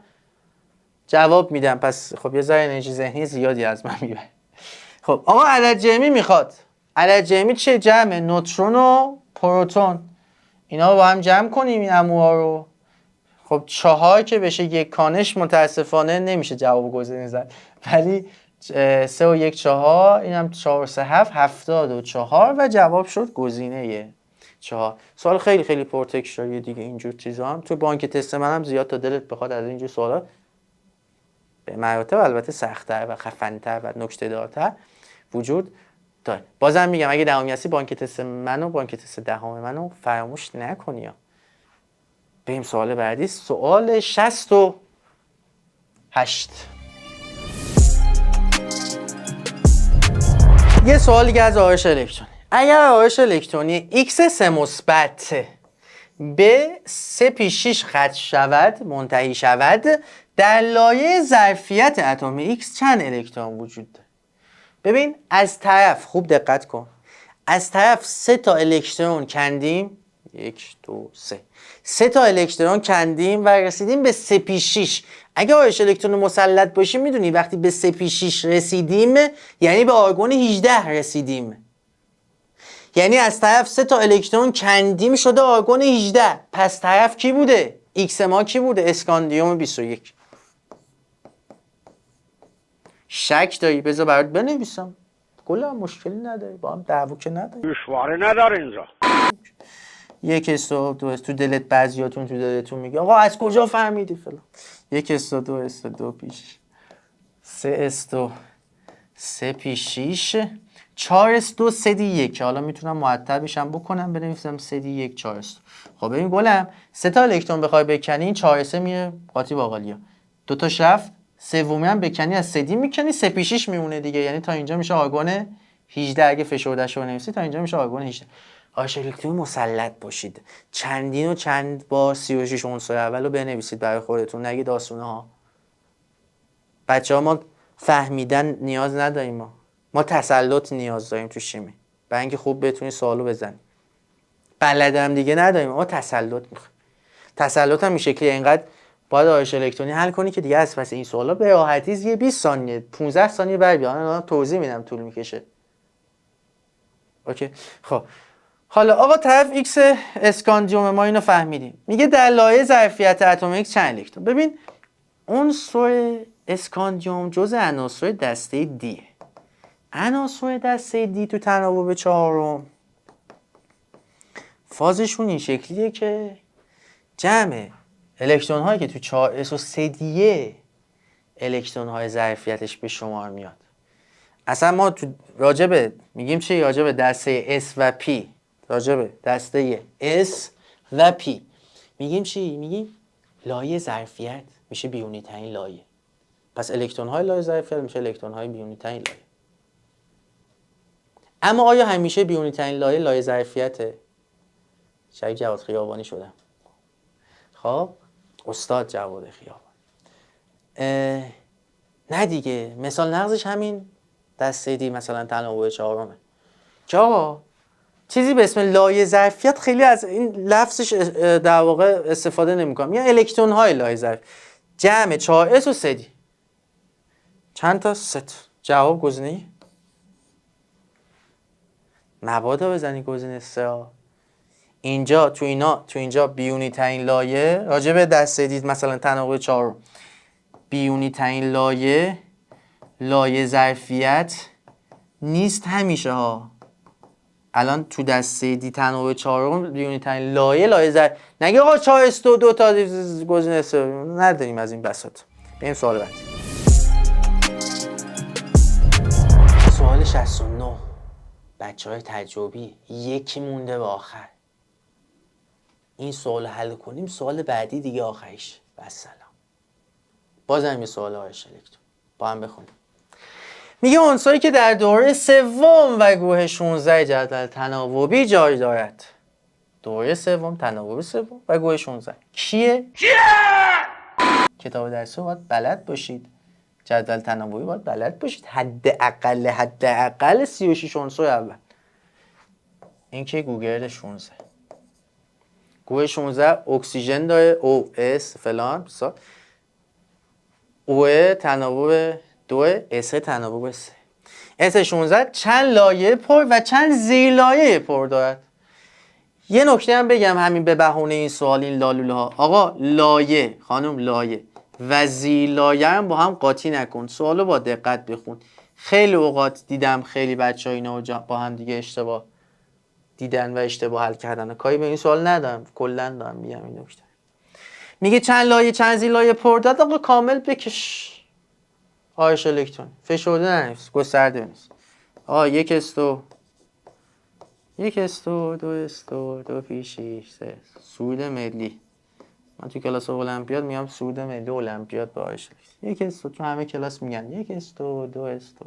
S1: جواب میدم، پس خب یه ذره انرژی ذهنی زیادی از من میبره. خب آقا عدد جمعی میخواد. عدد جمعی چه؟ جمع نوترون و پروتون. اینا رو با هم جمع کنیم این عموها رو. خب 4 که بشه یک کانش متاسفانه نمیشه جواب گزینه زد، ولی 3 و 1 4، اینم 4 و 3 7، 74 و جواب شد گزینه 4. سوال خیلی خیلی پرتکراریه دیگه. اینجور چیزا هم تو بانک تست منم زیاد تا دلت بخواد از اینجور سوالا به مراتب البته سخت‌تر و خفن‌تر و نکته‌دارتر وجود داره. بازم میگم اگه دهمی هستی بانک تست منو، بانک تست دهم منو فراموش نکنی ها. بریم سوال بعدی. سوال 68. یه سوال دیگه از آرش الکترونی. اگر آرش الکترونی x 3 مثبت به 3 پیش 6 خط شود، منتهی شود، در لایه ظرفیت اتم x چند الکترون وجود داره؟ ببین از طرف خوب دقت کن، از طرف 3 تا الکترون کندیم، 1 2 3، 3 تا الکترون کندیم و رسیدیم به 3 پیش 6. اگه آرش الکترون مسلط باشیم میدونی وقتی به 3 پیش 6 رسیدیم یعنی به آرگون 18 رسیدیم. یعنی از طرف 3 تا الکترون کندیم شده آرگون 18. پس طرف کی بوده؟ ایکس ما کی بوده؟ اسکاندیوم 21. شک داری؟ بذار برات بنویسم. کلا مشکلی نداره، با هم دعوا که نداره.
S4: دشواری نداره اینجا.
S1: 1 استو 2 تو دلت بعضیاتون تو دلتون میگه آقا از کجا فهمیدی فلان. 1 استو 2 استو 2 پیش 3 استو 3 پیش 6 4 استو 3 دی 1. حالا میتونم معطل بشم بکنم بنویسم 3 دی 1 4 استو. خب ببین گلم 3 تا الکترون بخوای بکنی 4 3 میره قاطی باقالیا، 2 تاش رفت، سومی هم بکنی از 3 دی میکنی 3 پیش 6 میمونه دیگه. یعنی تا اینجا میشه آرگون 18. اگه فشرده‌اش رو بنویسی تا اینجا میشه آرگون 18. آرش الکترونی مسلط باشید. چندین و چند بار 36 عنصر اول رو بنویسید برای خودتون، نگید داستونه ها. بچه‌ها ما فهمیدن نیاز نداریم، ما تسلط نیاز داریم تو شیمی. برای اینکه خوب بتونی سوالو بزنی. بلدم دیگه نداریم، ما تسلط میخوایم. تسلط هم این شکلی اینقدر باید آرش الکترونی حل کنی که دیگه از پس این سوالا به راحتی یه 20 ثانیه 15 ثانیه بر بیان. من توضیح میدم طول میکشه. اوکی. خب حالا آقا طرف ایکس اسکاندیوم ما اینو فهمیدیم. میگه در لایه ظرفیت اتم ایکس چند الکترون؟ ببین عنصر اسکاندیوم جزء عناصر دسته دیه. عناصر دسته دی تو تناوب چهارم فازشون این شکلیه که جمع الکترون هایی که تو 4s و 3 دیه الکترون های ظرفیتش به شمار میاد. اصلا ما تو راجبه میگیم چی؟ راجبه دسته S و P، راجبه دسته S و P میگیم چی؟ میگیم لایه ظرفیت میشه بیونی ترین لایه. پس الکترون های لایه ظرفیت میشه الکترون های بیونی ترین لایه. اما آیا همیشه بیونی ترین لایه لایه ظرفیته؟ شاید جواد خیابانی شدم. خب استاد جواد خیابانی. نه دیگه، مثال نقضش همین دسته دی مثلا تناوب چهارمه که آقا چیزی به اسم لایه ظرفیت خیلی از این لفظش در واقع استفاده نمی‌کنم. یعنی الکترون های لایه ظرفیت جمع 4s و 3 دی. چند تا؟ 3 تا. جواب گزینه مبادا بزنی گزینه 3. اینجا تو اینجا بیونی ترین لایه راجع به دسته دی مثلا تناوب 4 بیونی ترین لایه ظرفیت نیست همیشه ها. الان تو دسته دی تناوب 4 بیونی ترین لایه ظرف نگه آقا 4 است و 2 تا گزینه 3 نداریم از این بساط. بریم سوال بعدی. سوال 69 بچه‌های تجربی، یکی مونده به آخر. این سوال حل کنیم سوال بعدی دیگه آخریش. و سلام. بازم یه سوال آرش الکترون. با هم بخونیم. میگه عنصری که در دوره سوم و گروه 16 جدول تناوبی جای دارد. دوره سوم، تناوب سوم و گروه 16 کیه؟ کتاب درسی رو باید بلد باشید. جدول تناوبی باید بلد باشید. حداقل 36 عنصر اول. این که گوگرد 16. گروه 16 اکسیژن داره، او اس فلان بسا. او تناوب 2، اس تناوب 3. اس 16 چند لایه پر و چند زیر لایه پر دارد. یه نکته هم بگم همین به بهونه این سوال، این لالوله ها. آقا لایه، خانم لایه و زیر لایه هم با هم قاطی نکن. سوالو با دقت بخون. خیلی اوقات دیدم خیلی بچه‌ها اینا با هم دیگه اشتباه دیدن و اشتباه حل کردن. کاری به این سوال ندارم، کلا دارم میگم این نکته. میگه چند لایه چند زیر لایه پر داد. آقا کامل بکش. آرش الکترون فشرده ننویس، گسترده بنویس. آقا 1 استو 1 استو 2 استو 2 پیشی 3 سود ملی. من تو کلاس المپیاد میگم سود ملی المپیاد به آرش الکترون. 1 استو تو همه کلاس میگن 1 استو 2 استو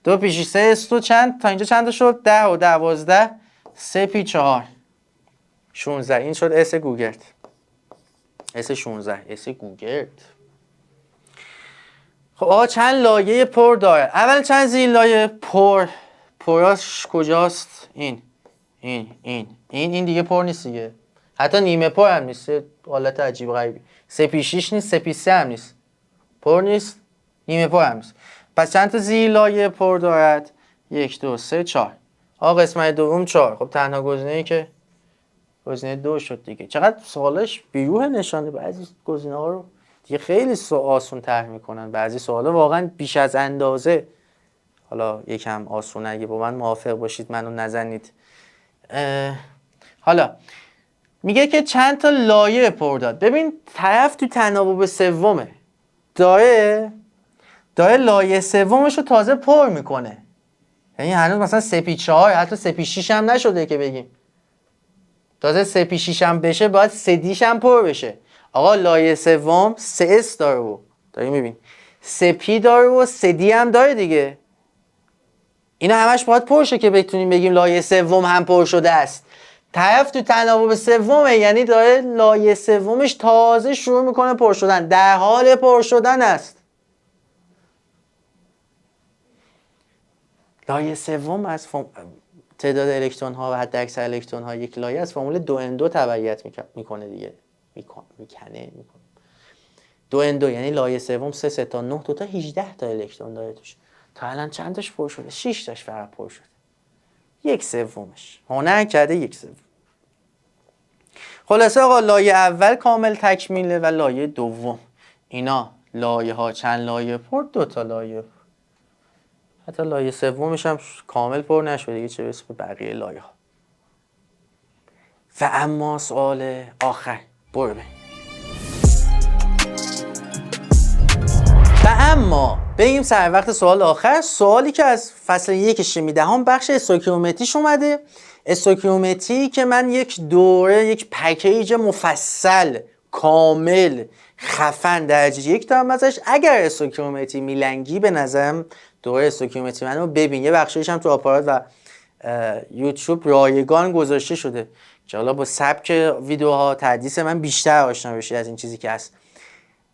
S1: 2 پیشی 3 استو چند تا اینجا چند تا شد؟ 10 و 12 3 پی 4 16. این شد اس گوگرد. اس 16 اس گوگرد. خب آقا چند لایه پر داره؟ اول چند زیر لایه پر؟ پراش کجاست؟ این دیگه پر نیست دیگه. حتی نیمه پر هم نیست. حالت عجیب غریبی. 3 پی 6 نیست، 3 پی 3 هم نیست. پر نیست، نیمه پر هم نیست. پس چند تا زیر لایه پر دارد؟ 1 2 3 4. آقا قسمت دوم 4. خب تنها گزینه‌ای که گزینه 2 شد دیگه. چقدر سوالش بیروح نشانه. بعضی گزینه‌ها رو دیگه خیلی آسون طرح میکنن. بعضی سوالا واقعا بیش از اندازه. حالا یکم آسون، اگه با من موافق باشید منو نزنید. حالا میگه که چند تا لایه پر داد. ببین طرف تو تناوب سومه. داره لایه سومش رو تازه پر میکنه. یعنی هنوز مثلا 3 پی 4 حتی 3 پی 6 هم نشده که بگیم. تازه 3 پی 6 هم بشه باید 3 دیش هم پر بشه. آقا لایه سوم 3 اس داره و داری میبین 3 پی داره و 3 دی هم داره دیگه. اینا همش باید پر شه که بتونیم بگیم لایه سوم هم پر شده است. طرف تو تناوب سومه، یعنی داره لایه سومش تازه شروع میکنه پر شدن، در حال پر شدن است. لایه سوم از تعداد الکترون ها و حداکثر الکترون ها یک لایه از فرمول 2n2 تبعیت میکنه دیگه. میکنه 2n2 یعنی لایه سوم 3 تا 9 تا 18 تا الکترون داره توش. تا الان چند تاش پر شده؟ 6 تاش فقط پر شده. 1/3 هنر کرده 1/3. خلاصه آقا لایه اول کامل تکمیله و لایه دوم. اینا لایه ها چند لایه پر؟ 2 تا لایه. حتی لایه سومش هم کامل پر نشده دیگه، چه برسه به بقیه لایه ها. و اما سوال آخر، برو بریم. و اما بریم سر وقت سوال آخر. سوالی که از فصل 1 شیمی دهم بخش استوکیومتریش اومده. استوکیومتری که من یک دوره، یک پکیج مفصل کامل خفن درجه 1 دارم ازش. اگر استوکیومتری میلنگی به نظرم دوره استوکیومتری منو ببین. یه بخشش هم تو آپارات و یوتیوب رایگان گذاشته شده که حالا با سبک ویدیوها تحدیث من بیشتر آشنا بشید از این چیزی که هست.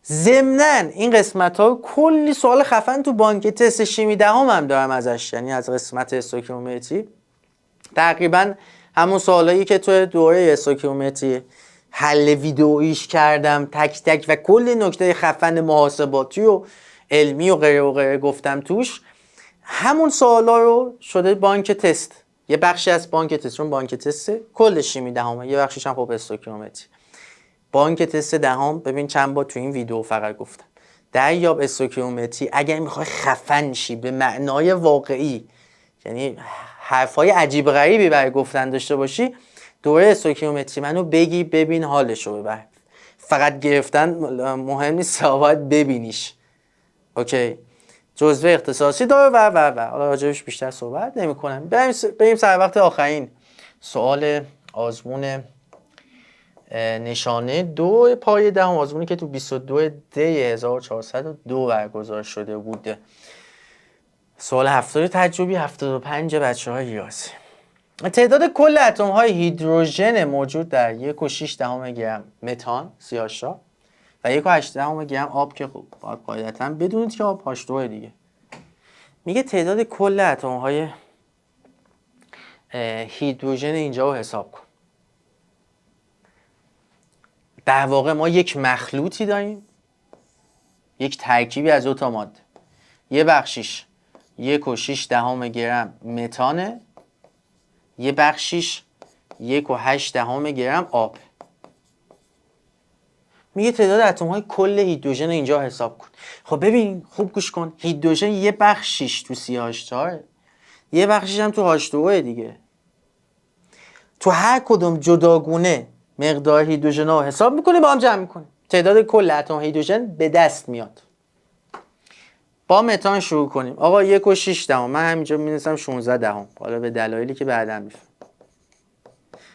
S1: ضمناً این قسمت ها کلی سوال خفن تو بانک تست شیمی دهم هم دارم ازش، یعنی از قسمت استوکیومتری تقریبا همون سوالایی که تو دوره استوکیومتری حل ویدئویش کردم تک تک و کلی نکته خفن محاسباتی و علمی و غیره و غیره گفتم توش، همون سوالا رو شده بانک تست. یه بخشی از بانک تست، چون بانک تست کل شیمی دهمه، یه بخشش هم خب استوکیومتری. بانک تست دهم ببین چند بار تو این ویدیو فقط گفتم. دریاب استوکیومتری اگر میخوای خفن شی به معنای واقعی، یعنی حرفای عجیب غریبی برای گفتن داشته باشی، دوره استوکیومتری منو بگی ببین حالشو ببر. فقط گرفتن مهم نیست، باید ببینیش. اوکی، جزوه اختصاصی داره و حالا راجبش بیشتر صحبت نمی‌کنم. بریم سر وقت آخرین سوال آزمون نشانه 2 پای دهم آزمونی که تو 22 دی 1402 برگزار شده بوده. سوال 70 تجربی 75 بچه‌های ریاضی. تعداد کل اتم‌های هیدروژن موجود در 1.6 گرم متان CH4 و 1.8 گرم آب که خب باید قاعدتاً بدونید که آب H2 دیگه. میگه تعداد کل اتم‌های هیدروژن اینجا رو حساب کن. در واقع ما یک مخلوطی داریم، یک ترکیبی از 2 تا ماده. یه بخشیش 1.6 گرم متانه، یه بخشیش 1.8 گرم آب. میگه تعداد اتم‌های کل هیدروژن اینجا حساب کن. خب ببین خوب گوش کن، هیدروژن یه بخشیش تو CH4 یه بخشیش هم تو H2O دیگه. تو هر کدوم جداگونه مقدار هیدروژن رو حساب میکنی با هم جمع میکنی، تعداد کل اتم هیدروژن به دست میاد. با متان شروع کنیم. آقا 1.6 من همینجا می‌نویسم 16 حالا به دلایلی که بعداً میفهم.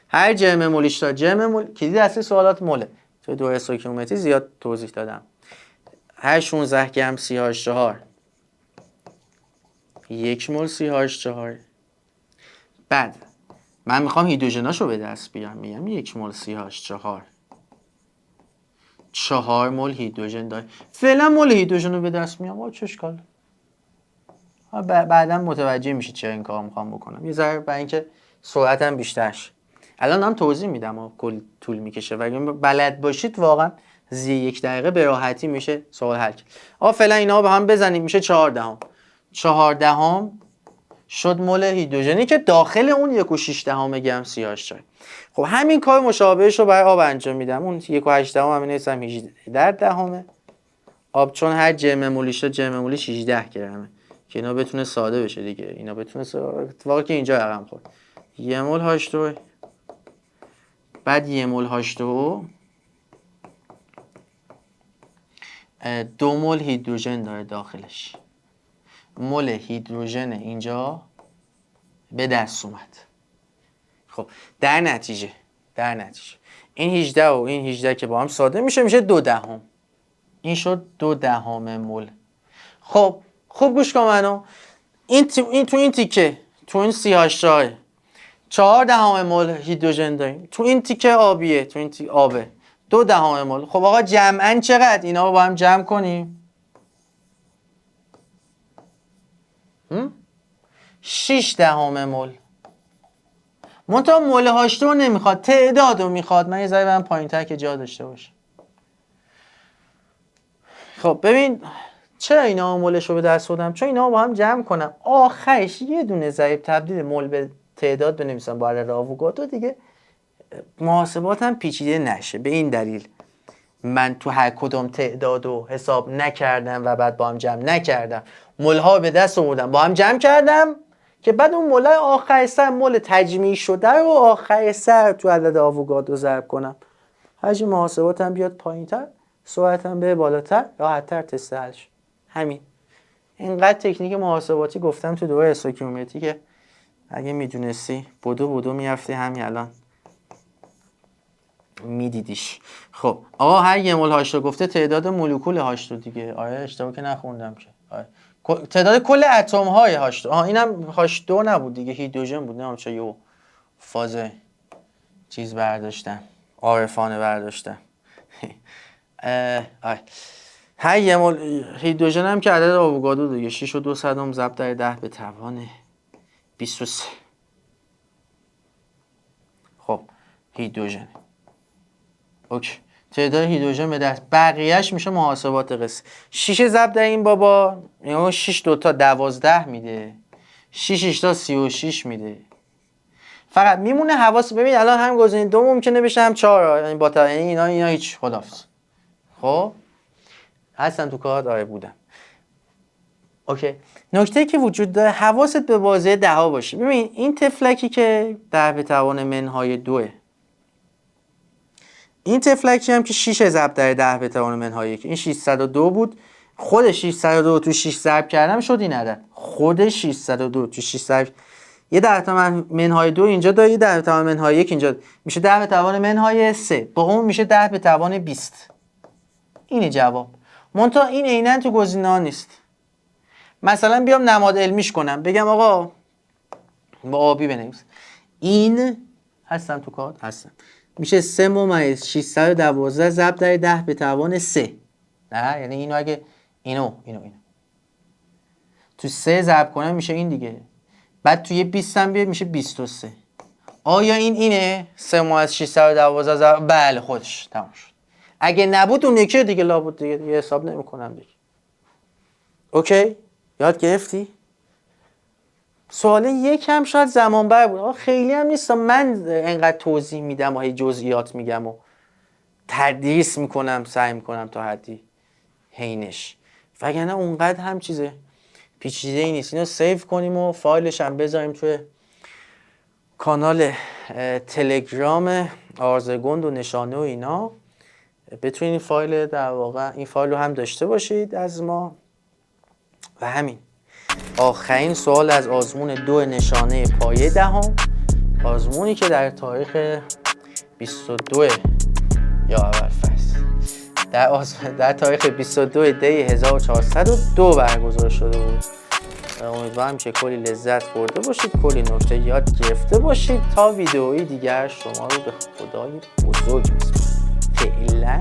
S1: هر جرم مولیش تا جرم مول کلید اصلی سوالات موله. تو دوره استویکیومتری زیاد توضیح دادم. هر 16 گرم CH4 1 مول CH4. بعد من میخوام هیدروژناشو به دست بیارم، میگم 1 مول CH4 4 مول هیدروژن داره. فعلا مول هیدروژن رو به دست میارم. چه اشکال داره؟ بعدا متوجه میشید چرا این کارو میخوام بکنم. یه ذره برای اینکه سرعتم بیشتر شه. الان هم توضیح میدم و کل طول میکشه و اگه بلد باشید واقعا زیر 1 دقیقه به راحتی میشه سوال حل کرد. فعلا اینا به هم بزنیم میشه 14. 14 شد مول هیدروژنی که داخل اون 1.6 گرم CH4. خب همین کار مشابهش رو برای آب انجام میدم. اون 1.8 هم می‌نویسم 18 آب، چون هر جرم مولیش جرم مولیش 18 گرمه که اینا بتونه ساده بشه دیگه. اینا بتونه اتفاقی که اینجا رقم خورد. 1 مول H2 بعد 1 مول H2 2 مول هیدروژن داره داخلش. مول هیدروژن اینجا به دست اومد. خب در نتیجه این 18 و این 18 که با هم ساده میشه 2 دهم. این شد 2 دهم مول. خب خوب گوش کن منو. این تو این تیکه تو این CH4 4 دهم مول هیدروژن داریم. تو این تیکه آبیه، تو این تیکه آبه 2 دهم مول. خب آقا جمعاً چقدر؟ اینا رو با هم جمع کنیم 6 دهم مول. منتها مول H2 نمیخواد، تعداد رو میخواد. من یه ذره برم پایین‌تر که جا داشته باشه. خب ببین چرا اینا مولش رو به دست آوردم؟ چون اینا رو با هم جمع کنم آخرش یه دونه ضریب تبدیل مول به تعداد بنویسم با عدد آووگادرو دیگه محاسباتم پیچیده نشه. به این دلیل من تو هر کدوم تعداد رو حساب نکردم و بعد با هم جمع نکردم. مولها به دست آوردم با هم جمع کردم که بعد اون مولای آخر سر مول تجمیع شده رو آخر سر تو عدد آووگادرو ضرب کنم. حجم محاسباتم بیاد پایین‌تر، سرعتم به بالاتر، راحت‌تر تست حل شه. همین. اینقدر تکنیک محاسباتی گفتم تو دوره استویکیومتری که اگه میدونستی بدو میرفتی همین الان میدیدیش. خب آقا هر 1 مول H2 گفته تعداد مولکول H2 دیگه. آره اشتباه که نخوندم که. آره. تعداد کل اتم های H2. اینم H2 نبود دیگه، هیدروژن بود. نمیدونم چرا یه فاز چیز برداشتم، عارفانه برداشتم. هر 1 مول هیدروژن هم که عدد آووگادرو دیگه 6 و 2 صدم ضرب در 10 به توان 23. خب هیدروژن اوکی. تعداد هیدروژن به دست، بقیهش میشه محاسبات قصه. 6 ضرب در این بابا یعنی 6 دوتا 12 میده، 6 تا 36 میده. فقط میمونه حواس. ببین الان هم گزینه 2 ممکنه بشه هم 4، یعنی با اینا هیچ خدافظ. خب هستن تو کار داره بودم. اوکی. نکته که وجود داره حواست به بازه 10 باشه. ببین این تفلکی که 10 به توان منهای 2، این تفلکی هم که 6 ضرب در 10 به توان منهای 1، این 602 بود. خود 602 تو 6 ضرب کردم شد این عدد. خود 602 تو 6 ضرب یه 10 به توان منهای 2 اینجا داره، یه 10 به توان منهای 1 اینجا میشه 10 به توان منهای 3. با اون میشه 10 به توان 20. اینه جواب. منتها این عیناً تو گزینه‌ها نیست. مثلا بیام نماد علمیش کنم، بگم آقا با آبی بنویس. این هستم تو کار هستم. میشه 3 ممیز 612 ضرب در 10 به توان 3. نه یعنی اینو اگه اینو تو 3 ضرب کنم میشه این دیگه. بعد توی 20 هم بیاد میشه 23. آیا این اینه؟ 3 ممیز 612 ضرب بله خودش تموم شد. اگه نبود اون یکی دیگه لابد دیگه حساب نمی‌کنم دیگه. اوکی؟ یاد گرفتی؟ سوال یکم شاید زمان بر بود. خیلی هم نیست من انقدر توضیح میدم و هی جزئیات میگم و تدریس میکنم، سعی میکنم تا حدی حینش. وگرنه اونقدر هم چیزه پیچیده ای نیست. اینو سیو کنیم و فایلش هم بذاریم توی کانال تلگرام آرزگند و نشانه و اینا. بتونین فایل در واقع این فایل رو هم داشته باشید از ما. و همین آخرین سوال از آزمون 2 نشانه پایه دهم، آزمونی که در تاریخ 22 یا اول فصل در تاریخ 22 دی 1402 برگزار شده بود. امیدوارم که کلی لذت برده باشید، کلی نکته یاد گرفته باشید. تا ویدئویی دیگر شما رو به خدای بزرگ میسپارم. فعلا